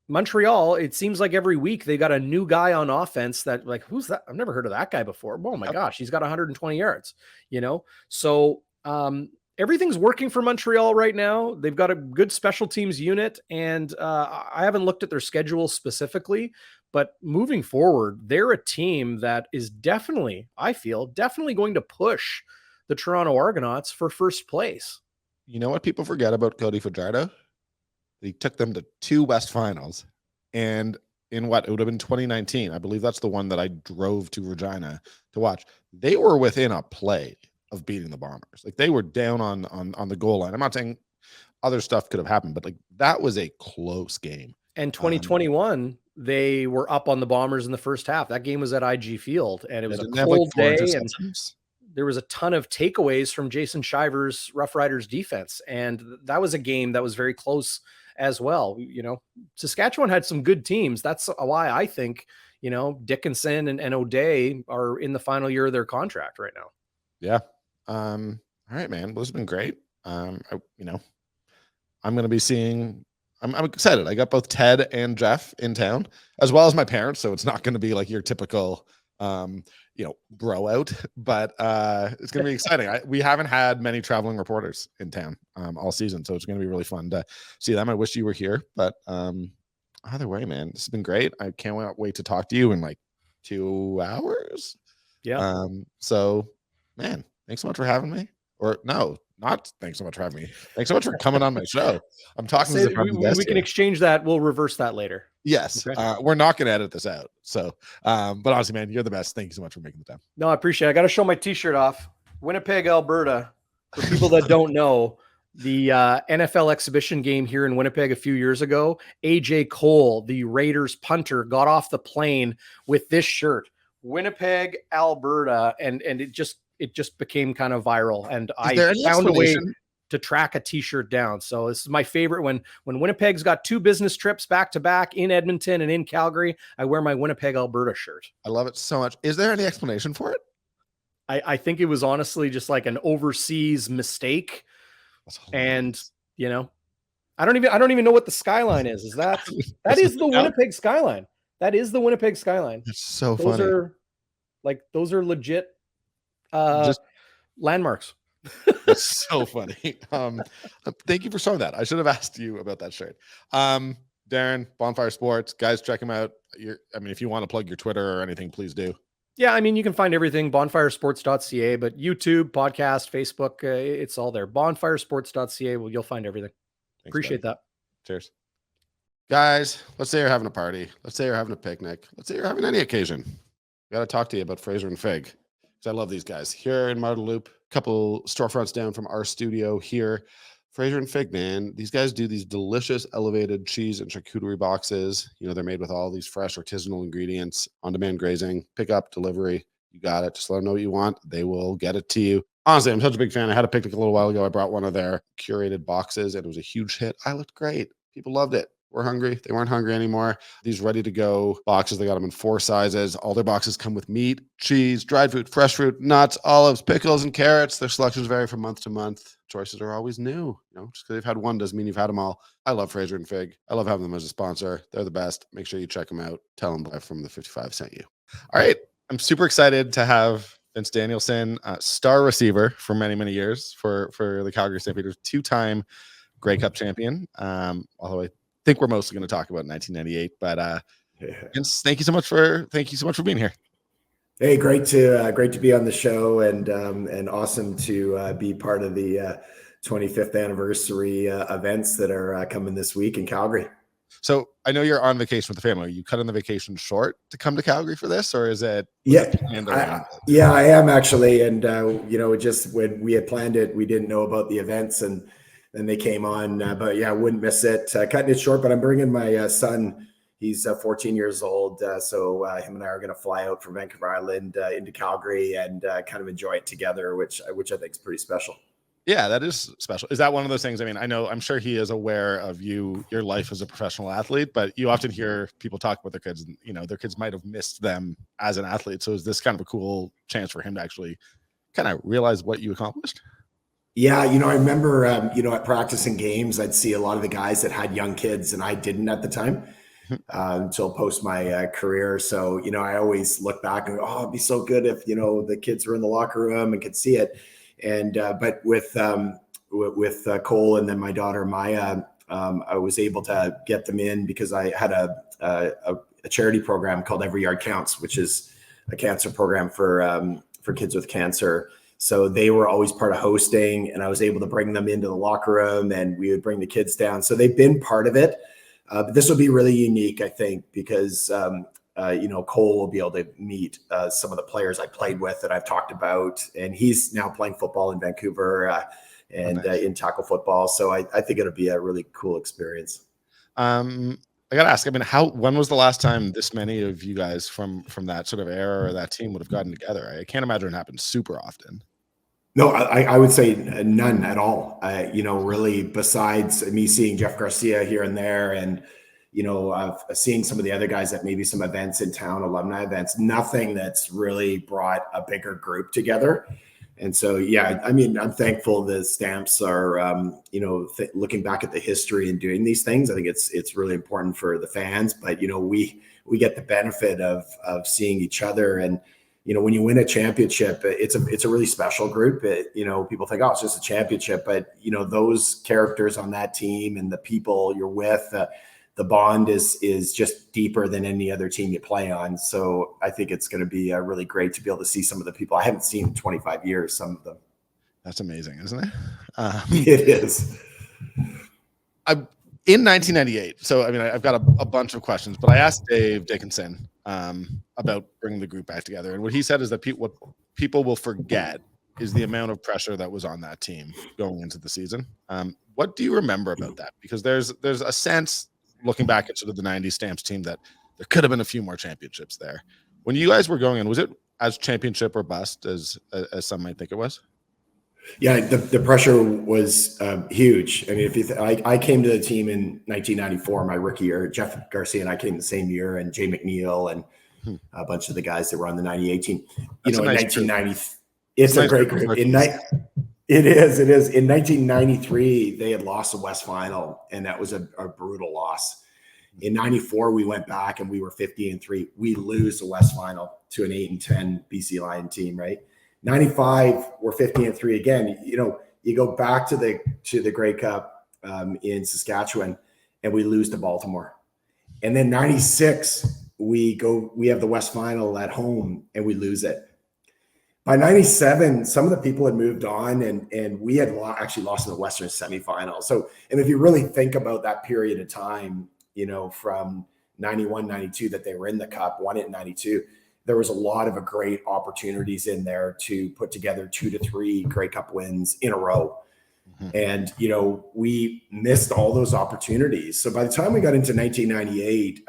Montreal, it seems like every week they got a new guy on offense that, like, who's that? I've never heard of that guy before. Oh my gosh, he's got 120 yards, So everything's working for Montreal right now. They've got a good special teams unit, and I haven't looked at their schedule specifically, but moving forward, they're a team that is definitely, I feel, going to push the Toronto Argonauts for first place. You know what people forget about Cody Fajardo? He took them to 2 West Finals, and in what it would have been 2019, I believe that's the one that I drove to Regina to watch. They were within a play of beating the Bombers. Like, they were down on the goal line. I'm not saying other stuff could have happened, but like, that was a close game. And 2021, they were up on the Bombers in the first half. That game was at IG Field, and it was a cold day, and there was a ton of takeaways from Jason Shiver's Rough Riders defense. And that was a game that was very close as well. Saskatchewan had some good teams. That's why I think, Dickinson and O'Day are in the final year of their contract right now. Yeah. All right, man. Well, this has been great. I'm going to be seeing, I'm excited. I got both Ted and Jeff in town, as well as my parents. So it's not going to be like your typical, bro out, but it's going to be exciting. We haven't had many traveling reporters in town all season, so it's going to be really fun to see them. I wish you were here, but either way, man, this has been great. I can't wait to talk to you in like 2 hours. Yeah. So, man, thanks so much for having me. Or no, not thanks so much for having me. Thanks so much for coming on my show. I'm talking as if I'm the guest we can here. exchange that. We'll reverse that later. Yes. Okay. We're not going to edit this out. So, but honestly, man, you're the best. Thank you so much for making the time. No, I appreciate it. I got to show my t-shirt off. Winnipeg, Alberta. For people that don't know, the NFL exhibition game here in Winnipeg a few years ago, AJ Cole, the Raiders punter, got off the plane with this shirt, Winnipeg, Alberta. And it just became kind of viral. And I found a way to track a t-shirt down. So this is my favorite. When Winnipeg's got 2 business trips back to back in Edmonton and in Calgary, I wear my Winnipeg, Alberta shirt. I love it so much. Is there any explanation for it? I think it was honestly just like an overseas mistake. And I don't even know what the skyline is. Is that is the Winnipeg skyline? That is the Winnipeg skyline. It's so funny. Those are legit landmarks. That's so funny. Thank you for showing that. I should have asked you about that shirt. Darrin, Bonfire Sports, guys, check him out. If you want to plug your Twitter or anything, please do. Yeah, you can find everything bonfiresports.ca, but YouTube, podcast, Facebook, it's all there. Bonfiresports.ca, you'll find everything. Thanks, appreciate that. Cheers. Guys, let's say you're having a party. Let's say you're having a picnic. Let's say you're having any occasion. I got to talk to you about Fraser and Fig, because I love these guys. Here in Marda Loop, a couple storefronts down from our studio here. Fraser and Fig, man, these guys do these delicious elevated cheese and charcuterie boxes. They're made with all these fresh artisanal ingredients, on-demand grazing, pick up, delivery. You got it. Just let them know what you want. They will get it to you. Honestly, I'm such a big fan. I had a picnic a little while ago. I brought one of their curated boxes, and it was a huge hit. I looked great. People loved it. We're hungry. They weren't hungry anymore. These ready-to-go boxes, they got them in 4 sizes. All their boxes come with meat, cheese, dried fruit, fresh fruit, nuts, olives, pickles, and carrots. Their selections vary from month to month. Choices are always new. Just because they've had one doesn't mean you've had them all. I love Fraser and Fig. I love having them as a sponsor. They're the best. Make sure you check them out. Tell them Live from the 55 sent you. All right. I'm super excited to have Vince Danielsen, star receiver for many, many years for the Calgary Stampeders, 2-time Grey Cup champion. Although I think we're mostly going to talk about 1998, but Vince, thank you so much for being here. Hey, great to be on the show, and awesome to be part of the 25th anniversary events that are coming this week in Calgary. So I know you're on vacation with the family. Are you cutting the vacation short to come to Calgary for this, or was it planned around it? Yeah, I am actually, and just when we had planned it, we didn't know about the events, and then they came on. But yeah, I wouldn't miss it. Cutting it short, but I'm bringing my son. He's 14 years old, so him and I are going to fly out from Vancouver Island into Calgary and kind of enjoy it together, which I think is pretty special. Yeah, that is special. Is that one of those things? I mean, I'm sure he is aware of your life as a professional athlete, but you often hear people talk about their kids, and their kids might have missed them as an athlete. So is this kind of a cool chance for him to actually kind of realize what you accomplished? Yeah, I remember, at practicing games, I'd see a lot of the guys that had young kids, and I didn't at the time. Until post my career. So, I always look back and go, oh, it'd be so good if, the kids were in the locker room and could see it. And, but with Cole and then my daughter, Maya, I was able to get them in because I had a charity program called Every Yard Counts, which is a cancer program for kids with cancer. So they were always part of hosting, and I was able to bring them into the locker room, and we would bring the kids down. So they've been part of it. But this will be really unique, I think, because, Cole will be able to meet some of the players I played with that I've talked about. And he's now playing football in Vancouver and in tackle football. So I think it'll be a really cool experience. I got to ask, when was the last time this many of you guys from that sort of era or that team would have gotten together? I can't imagine it happens super often. No, I would say none at all. Really, besides me seeing Jeff Garcia here and there, and seeing some of the other guys at maybe some events in town, alumni events. Nothing that's really brought a bigger group together. And so, yeah, I'm thankful the Stamps are, looking back at the history and doing these things. I think it's really important for the fans. But we get the benefit of seeing each other. And when you win a championship, it's a really special group. People think, oh, it's just a championship, but those characters on that team and the people you're with, the bond is just deeper than any other team you play on. So I think it's going to be really great to be able to see some of the people I haven't seen in 25 years. Some of them. That's amazing, isn't it? It is. In 1998, so I've got a bunch of questions, but I asked Dave Dickinson about bringing the group back together, and what he said is that what people will forget is the amount of pressure that was on that team going into the season. What do you remember about that? Because there's a sense, looking back at sort of the 90s Stamps team, that there could have been a few more championships there. When you guys were going in, was it as championship or bust as some might think it was? Yeah, the pressure was huge. I mean, I came to the team in 1994, my rookie year. Jeff Garcia and I came the same year, and Jay McNeil and a bunch of the guys that were on the 98 team. In 1990, it's a great group. It is. In 1993, they had lost the West Final, and that was a brutal loss. In 94, we went back and we were 50-3. We lose the West Final to an 8-10 BC Lion team, right? 95, we're 50-3 again. You go back to the Grey Cup in Saskatchewan, and we lose to Baltimore. And then 96, we have the West Final at home, and we lose it. By 97, some of the people had moved on, and we had actually lost in the Western semifinal. So, and if you really think about that period of time, from 91, 92 that they were in the Cup, won it in 92, there was a lot of great opportunities in there to put together 2 to 3 Grey Cup wins in a row. Mm-hmm. And, we missed all those opportunities. So by the time we got into 1998,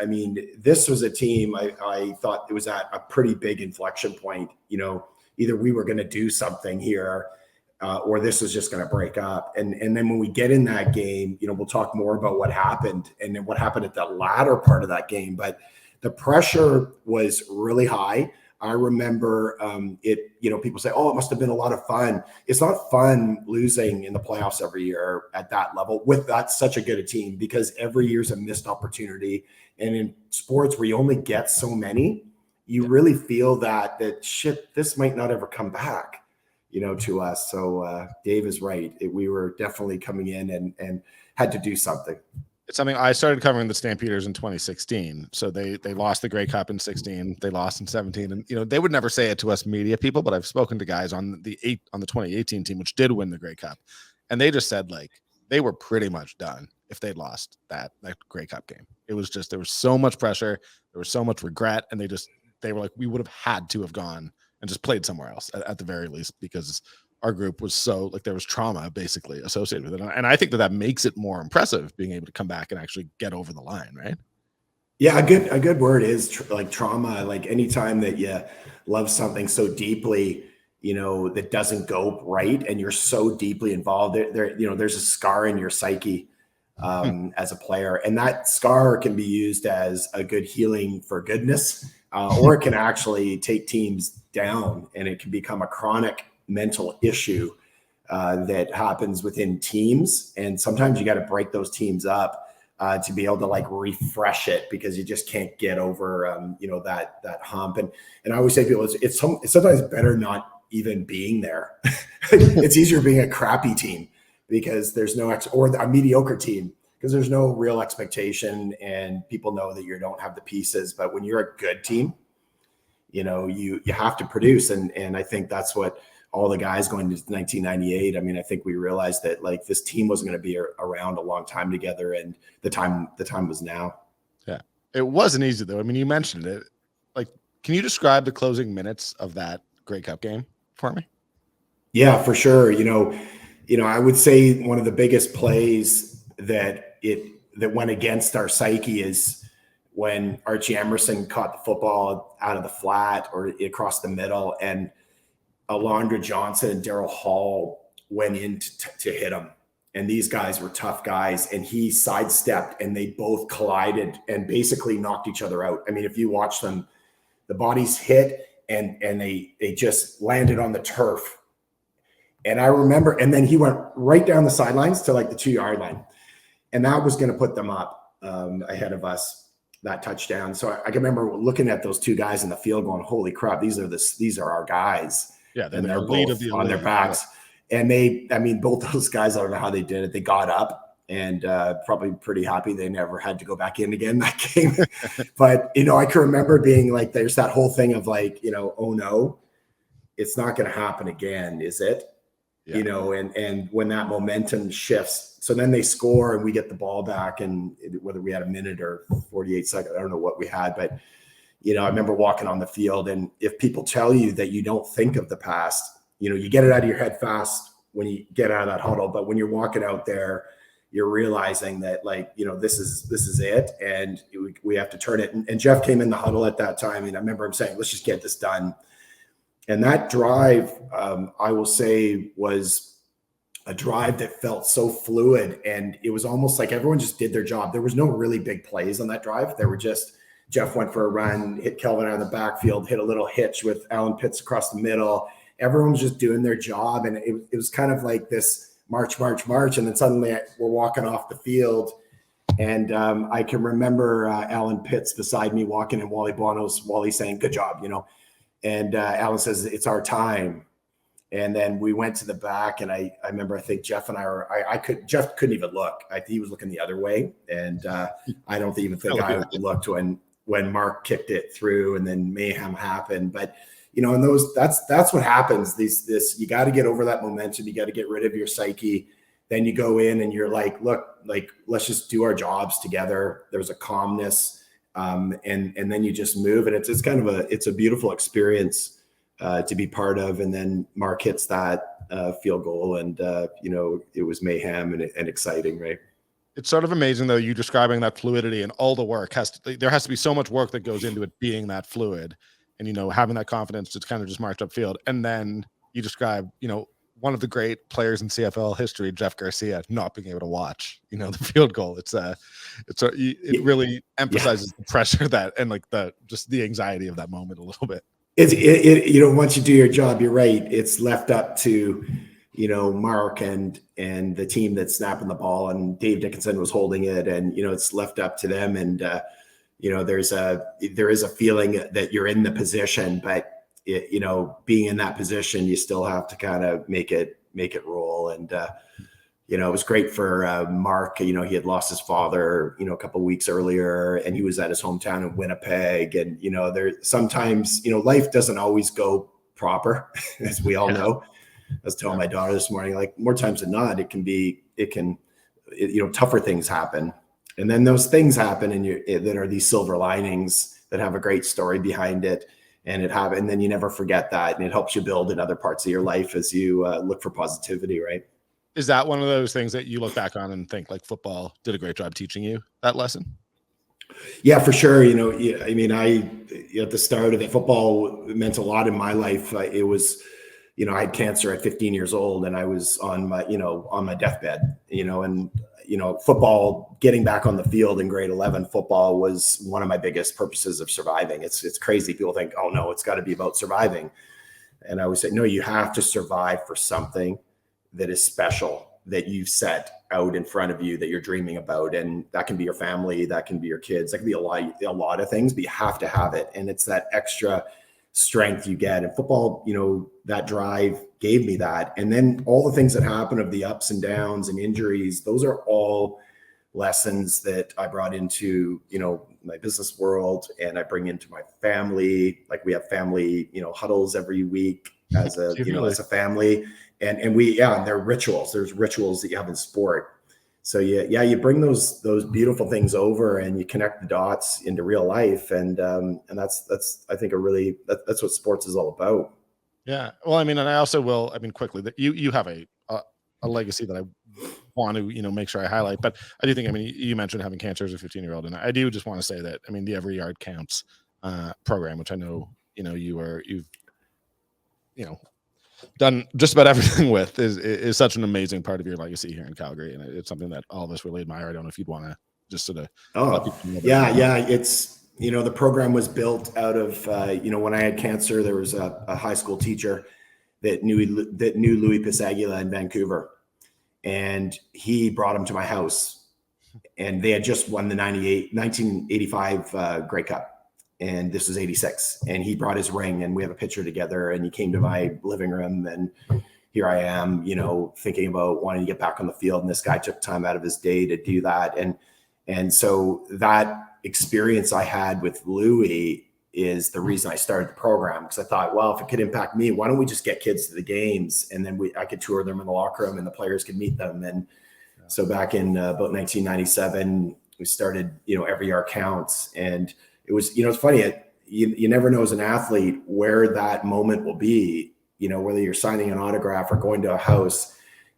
this was a team I thought it was at a pretty big inflection point. Either we were going to do something here or this was just going to break up. And then when we get in that game, we'll talk more about what happened and then what happened at the latter part of that game. But the pressure was really high. I remember people say, oh, it must have been a lot of fun. It's not fun losing in the playoffs every year at that level with that such a good a team, because every year's a missed opportunity. And in sports where you only get so many, you really feel that shit, this might not ever come back, to us. So Dave is right. We were definitely coming in and had to do something. It's something I started covering the Stampeders in 2016. So they lost the Grey Cup in 16. They lost in 17, and they would never say it to us media people, but I've spoken to guys on the 2018 team, which did win the Grey Cup, and they just said like they were pretty much done if they'd lost that Grey Cup game. It was just there was so much pressure, there was so much regret, and they were like we would have had to have gone and just played somewhere else at the very least because our group was so like there was trauma basically associated with it. And I think that makes it more impressive being able to come back and actually get over the line, right? Yeah, a good word is trauma. Like anytime that you love something so deeply, that doesn't go right and you're so deeply involved there's a scar in your psyche as a player, and that scar can be used as a good healing for goodness, or it can actually take teams down and it can become a chronic mental issue that happens within teams. And sometimes you got to break those teams up to be able to like refresh it because you just can't get over, that hump. And I always say to people, it's sometimes better not even being there. It's easier being a crappy team because there's no or a mediocre team because there's no real expectation and people know that you don't have the pieces. But when you're a good team, you have to produce. And I think that's what all the guys going into 1998. I mean, I think we realized that like this team wasn't going to be around a long time together, and the time was now. Yeah, it wasn't easy though. I mean, you mentioned it. Like, can you describe the closing minutes of that Grey Cup game for me? Yeah, for sure. I would say one of the biggest plays that went against our psyche is when Archie Emerson caught the football out of the flat or across the middle, and Alondra Johnson and Daryl Hall went in to hit him. And these guys were tough guys, and he sidestepped and they both collided and basically knocked each other out. I mean, if you watch them, the bodies hit and they just landed on the turf. And I remember, and then he went right down the sidelines to like the 2-yard line. And that was going to put them up ahead of us, that touchdown. So I can remember looking at those two guys in the field going, holy crap, these are our guys. Yeah, they're both on their backs. Yeah. And both those guys, I don't know how they did it. They got up and probably pretty happy they never had to go back in again that game. But, I can remember being like, there's that whole thing of like, oh no, it's not going to happen again, is it? Yeah. And when that momentum shifts, so then they score and we get the ball back, and whether we had a minute or 48 seconds, I don't know what we had, but I remember walking on the field, and if people tell you that you don't think of the past, you get it out of your head fast when you get out of that huddle. But when you're walking out there, you're realizing that like, this is it. And we have to turn it. And Jeff came in the huddle at that time. And I remember him saying, let's just get this done. And that drive, I will say, was a drive that felt so fluid. And it was almost like everyone just did their job. There was no really big plays on that drive. There were just, Jeff went for a run, hit Kelvin out of the backfield, hit a little hitch with Alan Pitts across the middle. Everyone was just doing their job. And it was kind of like this march. And then suddenly we're walking off the field. And I can remember Alan Pitts beside me walking, and Wally saying, good job, And Alan says, it's our time. And then we went to the back, and I remember, I think Jeff and Jeff couldn't even look. He was looking the other way. And I don't even think I looked when Mark kicked it through, and then mayhem happened. But, and that's what happens. You got to get over that momentum. You got to get rid of your psyche. Then you go in and you're like, look, like, let's just do our jobs together. There's a calmness. And then you just move, and it's kind of it's a beautiful experience to be part of. And then Mark hits that field goal, and it was mayhem and exciting, right? It's sort of amazing though, you describing that fluidity, and all the work there has to be so much work that goes into it being that fluid, and having that confidence to kind of just march upfield. And then you describe, one of the great players in CFL history, Jeff Garcia, not being able to watch, the field goal. It really emphasizes the pressure and like just the anxiety of that moment a little bit. Once you do your job, you're right. It's left up to, Mark and the team that's snapping the ball, and Dave Dickinson was holding it, and, it's left up to them. And, there is a feeling that you're in the position, but being in that position, you still have to kind of make it roll. And, it was great for Mark. He had lost his father, a couple of weeks earlier, and he was at his hometown in Winnipeg. And, there sometimes, life doesn't always go proper, as we all know. I was telling my daughter this morning, like more times than not, tougher things happen. And then those things happen and that are these silver linings that have a great story behind it. And then you never forget that. And it helps you build in other parts of your life as you look for positivity, right? Is that one of those things that you look back on and think like football did a great job teaching you that lesson? Yeah, for sure. At the start of it, football meant a lot in my life. It was, I had cancer at 15 years old and I was on my deathbed, and football, getting back on the field in grade 11, football was one of my biggest purposes of surviving. It's crazy. People think, oh no, it's got to be about surviving. And I always say, no, you have to survive for something that is special, that you've set out in front of you, that you're dreaming about. And that can be your family, that can be your kids, that can be a lot of things, but you have to have it. And it's that extra strength you get. And football, that drive gave me that. And then all the things that happen of the ups and downs and injuries, those are all lessons that I brought into, my business world, and I bring into my family. Like we have family, huddles every week as a, as a family. And they're rituals. There's rituals that you have in sport. So you bring those beautiful things over and you connect the dots into real life. And that's I think that's what sports is all about. Yeah. Well, and I also will, quickly, that you have a legacy that I want to, make sure I highlight, but I do think, you mentioned having cancer as a 15-year-old, and I do just want to say that, the Every Yard Counts program, which I know, you've done just about everything with, is such an amazing part of your legacy here in Calgary. And it's something that all of us really admire. I don't know if you'd want to just sort of. It's, the program was built out of, when I had cancer, there was a high school teacher that knew Louis Pisagula in Vancouver, and he brought him to my house, and they had just won the 1985 Grey Cup. And this was 86, and he brought his ring, and we have a picture together, and he came to my living room, and here I am, thinking about wanting to get back on the field. And this guy took time out of his day to do that. And so that experience I had with Louis is the reason I started the program, because I thought, well, if it could impact me, why don't we just get kids to the games, and then I could tour them in the locker room and the players could meet them. And so back in about 1997, we started, Every Yard Counts. And it was, it's funny, you never know as an athlete where that moment will be, whether you're signing an autograph or going to a house.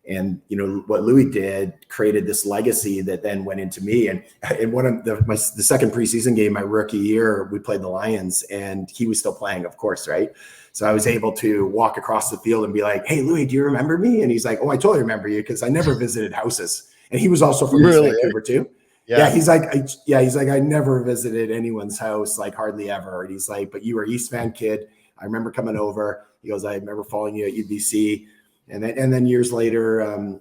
And, what Louis did created this legacy that then went into me. And in one of the second preseason game, my rookie year, we played the Lions, and he was still playing, of course, right? So I was able to walk across the field and be like, hey, Louis, do you remember me? And he's like, oh, I totally remember you, because I never visited houses. And he was also from East Vancouver too. Yeah, he's like, I never visited anyone's house, like hardly ever. And he's like, but you were East Van kid. I remember coming over. He goes, I remember following you at UBC. And then years later,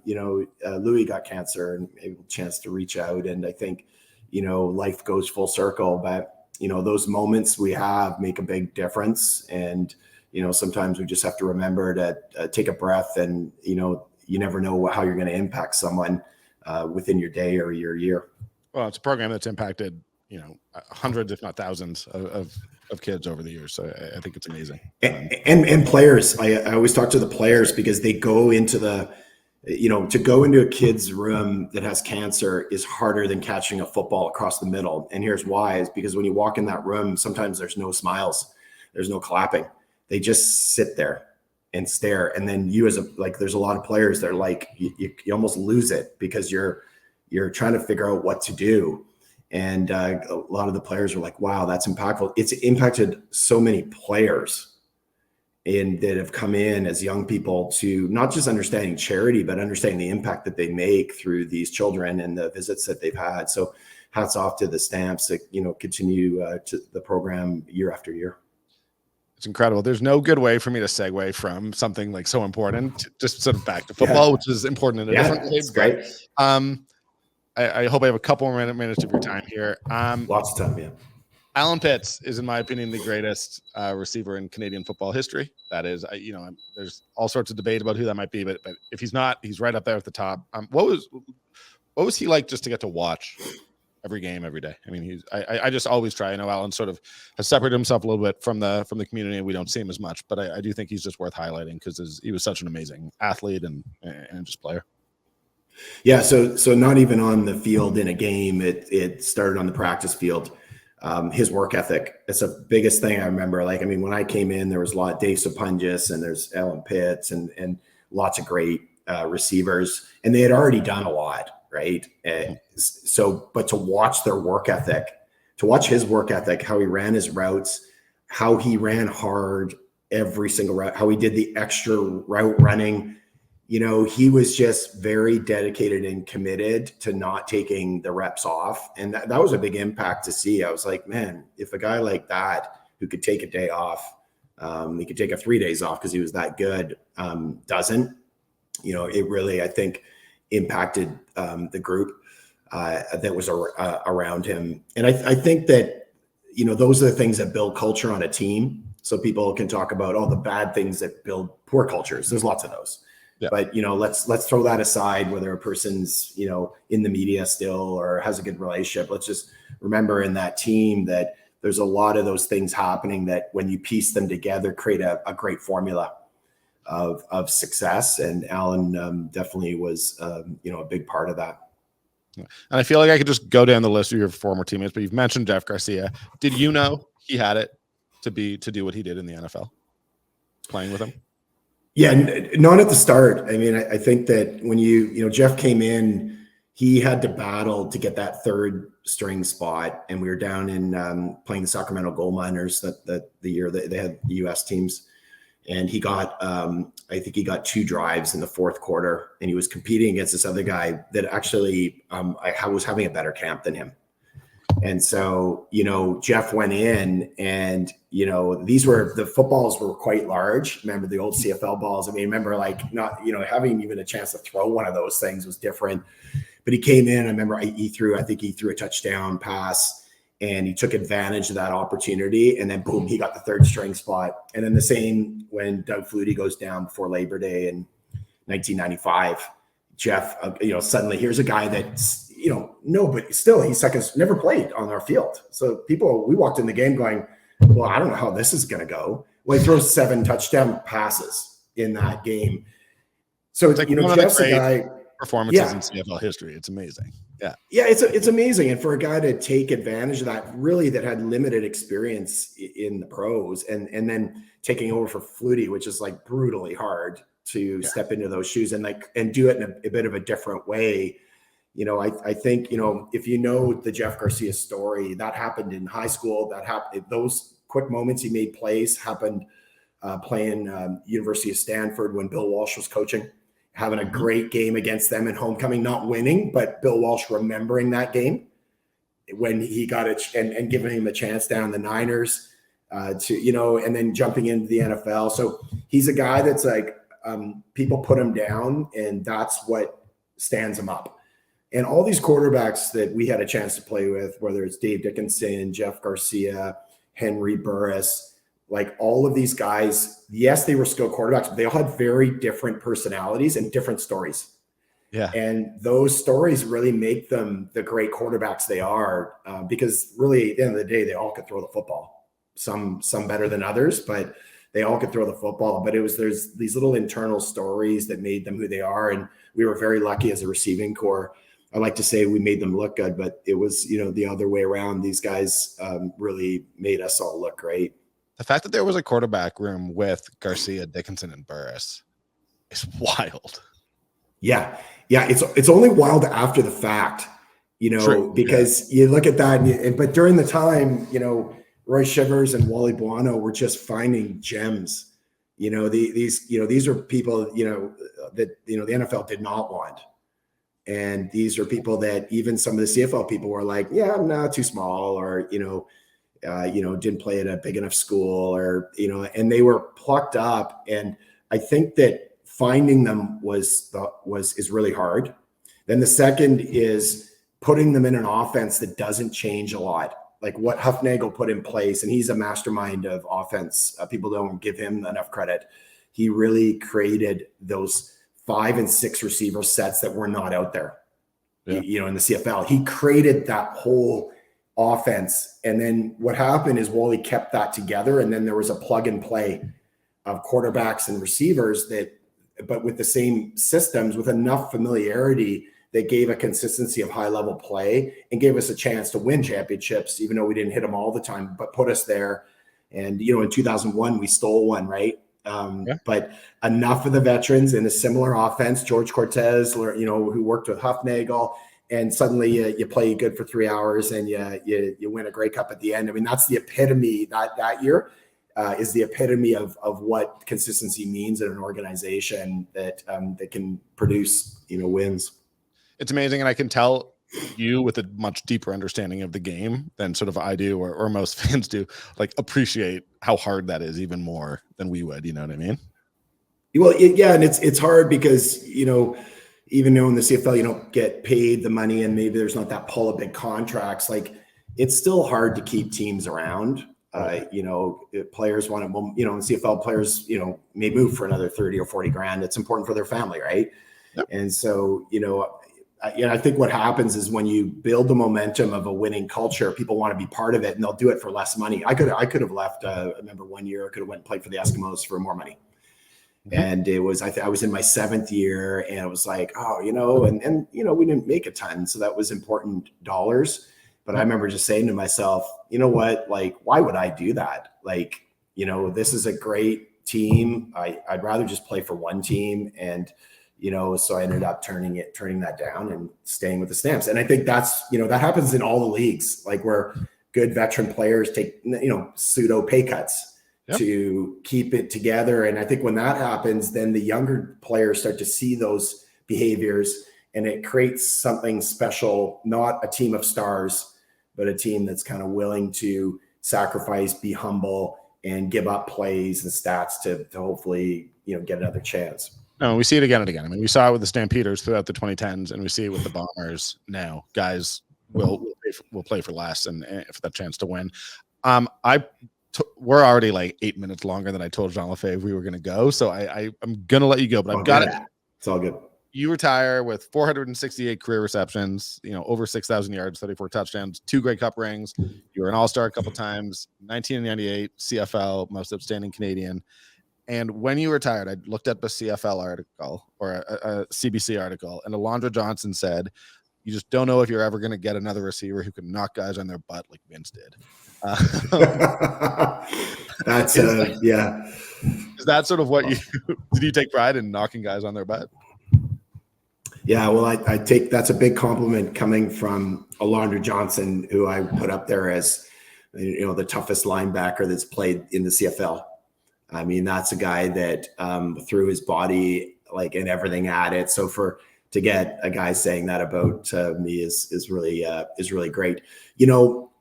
Louis got cancer and able chance to reach out. And I think, life goes full circle, but, those moments we have make a big difference. And, sometimes we just have to remember to take a breath, and, you never know how you're going to impact someone within your day or your year. Well, it's a program that's impacted, hundreds, if not thousands of kids over the years. So I think it's amazing. And players, I always talk to the players, because they go into to go into a kid's room that has cancer is harder than catching a football across the middle. And here's why, is because when you walk in that room, sometimes there's no smiles, there's no clapping. They just sit there and stare. And then there's a lot of players that are like, you almost lose it, because you're trying to figure out what to do. And a lot of the players are like, wow, that's impactful. It's impacted so many players that have come in as young people to not just understanding charity, but understanding the impact that they make through these children and the visits that they've had. So hats off to the Stamps that, continue to the program year after year. It's incredible. There's no good way for me to segue from something like so important to just sort of back to football, which is important in a different way. It's great. I hope I have a couple more minutes of your time here. Lots of time, yeah. Alan Pitts is, in my opinion, the greatest receiver in Canadian football history. That is, there's all sorts of debate about who that might be, but if he's not, he's right up there at the top. What was he like just to get to watch every game every day? I mean, I just always try. I know Alan sort of has separated himself a little bit from the community, and we don't see him as much, but I do think he's just worth highlighting because he was such an amazing athlete and just player. Yeah, so not even on the field in a game, it started on the practice field. His work ethic, it's the biggest thing I remember. Like, I mean, when I came in, there was a lot of Dave Sapungis and there's Alan Pitts and lots of great receivers, and they had already done a lot, right? But to watch their work ethic, to watch his work ethic, how he ran his routes, how he ran hard every single route, how he did the extra route running, he was just very dedicated and committed to not taking the reps off. And that was a big impact to see. I was like, man, if a guy like that who could take a day off, he could take 3 days off because he was that good, doesn't, it really, I think, impacted the group that was around him. And I think that, those are the things that build culture on a team. So people can talk about all the bad things that build poor cultures. There's lots of those. Yeah. But, let's throw that aside, whether a person's, in the media still or has a good relationship. Let's just remember in that team that there's a lot of those things happening that when you piece them together, create a great formula of success. And Alan definitely was, a big part of that. And I feel like I could just go down the list of your former teammates, but you've mentioned Jeff Garcia. Did you know he had it to do what he did in the NFL, playing with him? Yeah, not at the start. I mean, I think that when Jeff came in, he had to battle to get that third string spot, and we were down in playing the Sacramento Gold Miners that the year that they had the U.S. teams, and he got I think he got 2 drives in the fourth quarter, and he was competing against this other guy that actually I was having a better camp than him. And so, Jeff went in and, the footballs were quite large. Remember the old CFL balls? I mean, remember not, having even a chance to throw one of those things was different. But he came in, I remember he threw a touchdown pass and he took advantage of that opportunity. And then boom, he got the third string spot. And then the same when Doug Flutie goes down before Labor Day in 1995, Jeff, suddenly here's a guy that's, but still he's never played on our field. So we walked in the game going, well, I don't know how this is going to go. Well, he throws 7 touchdown passes in that game. So, it's Jeff's a guy. Performances in CFL history. It's amazing. Yeah. Yeah, it's amazing. And for a guy to take advantage of that had limited experience in the pros and then taking over for Flutie, which is brutally hard to step into those shoes and do it in a bit of a different way. I think, if the Jeff Garcia story, that happened in high school, those quick moments he made plays happened playing University of Stanford when Bill Walsh was coaching, having a great game against them in homecoming, not winning, but Bill Walsh remembering that game when he got it and giving him a chance down in the Niners and then jumping into the NFL. So he's a guy that's people put him down and that's what stands him up. And all these quarterbacks that we had a chance to play with, whether it's Dave Dickinson, Jeff Garcia, Henry Burris, all of these guys, yes, they were skilled quarterbacks, but they all had very different personalities and different stories. Yeah. And those stories really make them the great quarterbacks they are because really at the end of the day, they all could throw the football. Some better than others, but they all could throw the football. But there's these little internal stories that made them who they are. And we were very lucky as a receiving corps. I like to say we made them look good, but it was, the other way around. These guys really made us all look great. The fact that there was a quarterback room with Garcia, Dickinson, and Burris is wild. Yeah. It's only wild after the fact, True. Because you look at that, but during the time, Roy Shivers and Wally Buono were just finding gems. These are people, that, the NFL did not want. And these are people that even some of the CFL people were like, yeah, I'm not too small or, didn't play at a big enough school or, and they were plucked up. And I think that finding them is really hard. Then the second is putting them in an offense that doesn't change a lot. like what Huffnagel put in place, and he's a mastermind of offense. People don't give him enough credit. He really created those 5 and 6 receiver sets that were not out there, you know, in the CFL. He created that whole offense. And then what happened is Wally kept that together. And then there was a plug and play of quarterbacks and receivers but with the same systems, with enough familiarity that gave a consistency of high level play and gave us a chance to win championships, even though we didn't hit them all the time, but put us there. And, you know, in 2001, we stole one, right? But enough of the veterans in a similar offense, George Cortez, you know, who worked with Huffnagel, and suddenly you play good for 3 hours and you win a Grey Cup at the end. I mean, that's the epitome that year is the epitome of what consistency means in an organization that can produce, you know, wins. It's amazing. And I can tell you, with a much deeper understanding of the game than sort of I do, or most fans do, like, appreciate how hard that is even more than we would, you know what I mean? Well, yeah. And it's hard because, you know, even though in the CFL you don't get paid the money and maybe there's not that pull of big contracts, like, it's still hard to keep teams around. You know, players want to, you know, in CFL players, you know, may move for another 30 or 40 grand. It's important for their family, right? Yep. And so, you know, I think what happens is when you build the momentum of a winning culture, people want to be part of it, and they'll do it for less money. I could have left. I remember one year I could have went and played for the Eskimos for more money. And it was, I was in my 7th year, and it was like, oh, you know, and, you know, we didn't make a ton. So that was important dollars. But I remember just saying to myself, you know what, like, why would I do that? Like, you know, this is a great team. I'd rather just play for one team. And, you know, so I ended up turning that down and staying with the Stamps. And I think that's, you know, that happens in all the leagues, like where good veteran players take, you know, pseudo pay cuts to keep it together. And I think when that happens, then the younger players start to see those behaviors, and it creates something special, not a team of stars, but a team that's kind of willing to sacrifice, be humble, and give up plays and stats to hopefully, you know, get another chance. No, we see it again and again. I mean, we saw it with the Stampeders throughout the 2010s, and we see it with the Bombers now. Guys will play for less and for that chance to win. We're already like 8 minutes longer than I told Jean Lefebvre we were going to go, so I'm going to let you go, but I've got it. It's all good. You retire with 468 career receptions, you know, over 6,000 yards, 34 touchdowns, 2 Grey Cup rings. You were an All-Star a couple times, 1998 CFL, most outstanding Canadian. And when you retired, I looked up a CFL article or a CBC article, and Alondra Johnson said, you just don't know if you're ever going to get another receiver who can knock guys on their butt like Vince did. That's yeah. Is that sort of what did you take pride in, knocking guys on their butt? Yeah, well, I take, that's a big compliment coming from Alondra Johnson, who I put up there as, you know, the toughest linebacker that's played in the CFL. I mean, that's a guy that threw his body like and everything at it. So to get a guy saying that about me is really great. You know,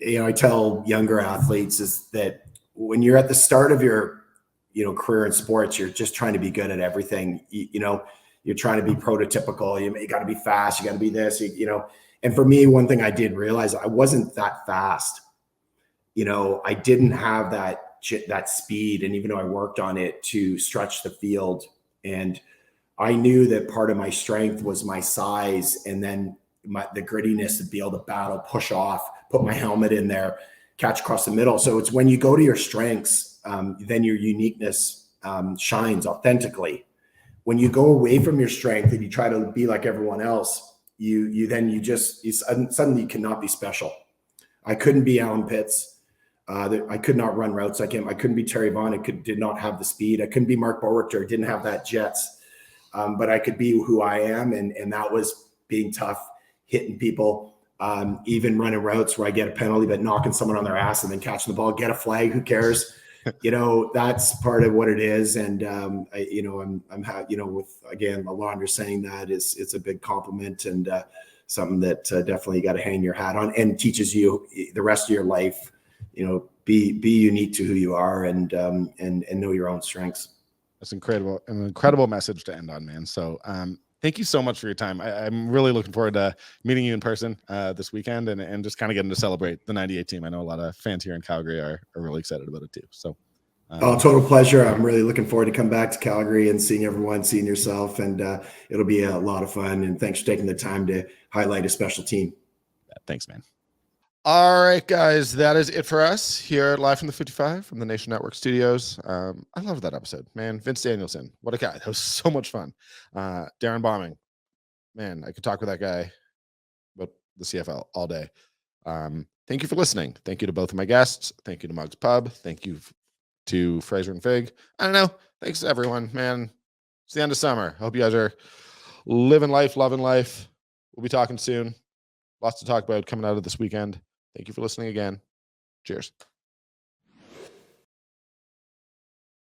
I tell younger athletes is that when you're at the start of your, you know, career in sports, you're just trying to be good at everything. You know, you're trying to be prototypical. You got to be fast. You got to be this. You know, and for me, one thing I did realize, I wasn't that fast. You know, I didn't have that speed, and even though I worked on it to stretch the field, and I knew that part of my strength was my size, and then the grittiness to be able to battle, push off, put my helmet in there, catch across the middle. So it's when you go to your strengths, then your uniqueness shines authentically. When you go away from your strength and you try to be like everyone else, you suddenly cannot be special. I couldn't be Alan Pitts. I could not run routes like him. I couldn't be Terry Vaughn. Did not have the speed. I couldn't be Mark Boerter. Didn't have that jets. But I could be who I am. And that was being tough, hitting people, even running routes where I get a penalty, but knocking someone on their ass and then catching the ball, get a flag. Who cares? You know, that's part of what it is. And, I'm with, again, Alondra saying that it's a big compliment and something that definitely you got to hang your hat on, and teaches you the rest of your life. You know, be unique to who you are and know your own strengths. That's incredible. An incredible message to end on, man. So thank you so much for your time. I'm really looking forward to meeting you in person this weekend and just kind of getting to celebrate the 98 team. I know a lot of fans here in Calgary are really excited about it too. So total pleasure. I'm really looking forward to come back to Calgary and seeing everyone, seeing yourself, and it'll be a lot of fun. And thanks for taking the time to highlight a special team. Thanks, man. All right, guys, that is it for us here at Live from the 55 from the Nation Network studios. I love that episode, man. Vince Danielsen, what a guy. That was so much fun. Darrin Bauming, man, I could talk with that guy about the CFL all day. Thank you for listening. Thank you to both of my guests. Thank you to Muggs Pub. Thank you to Fraser and Fig. I don't know. Thanks to everyone, man. It's the end of summer. Hope you guys are living life, loving life. We'll be talking soon. Lots to talk about coming out of this weekend. Thank you for listening again. Cheers.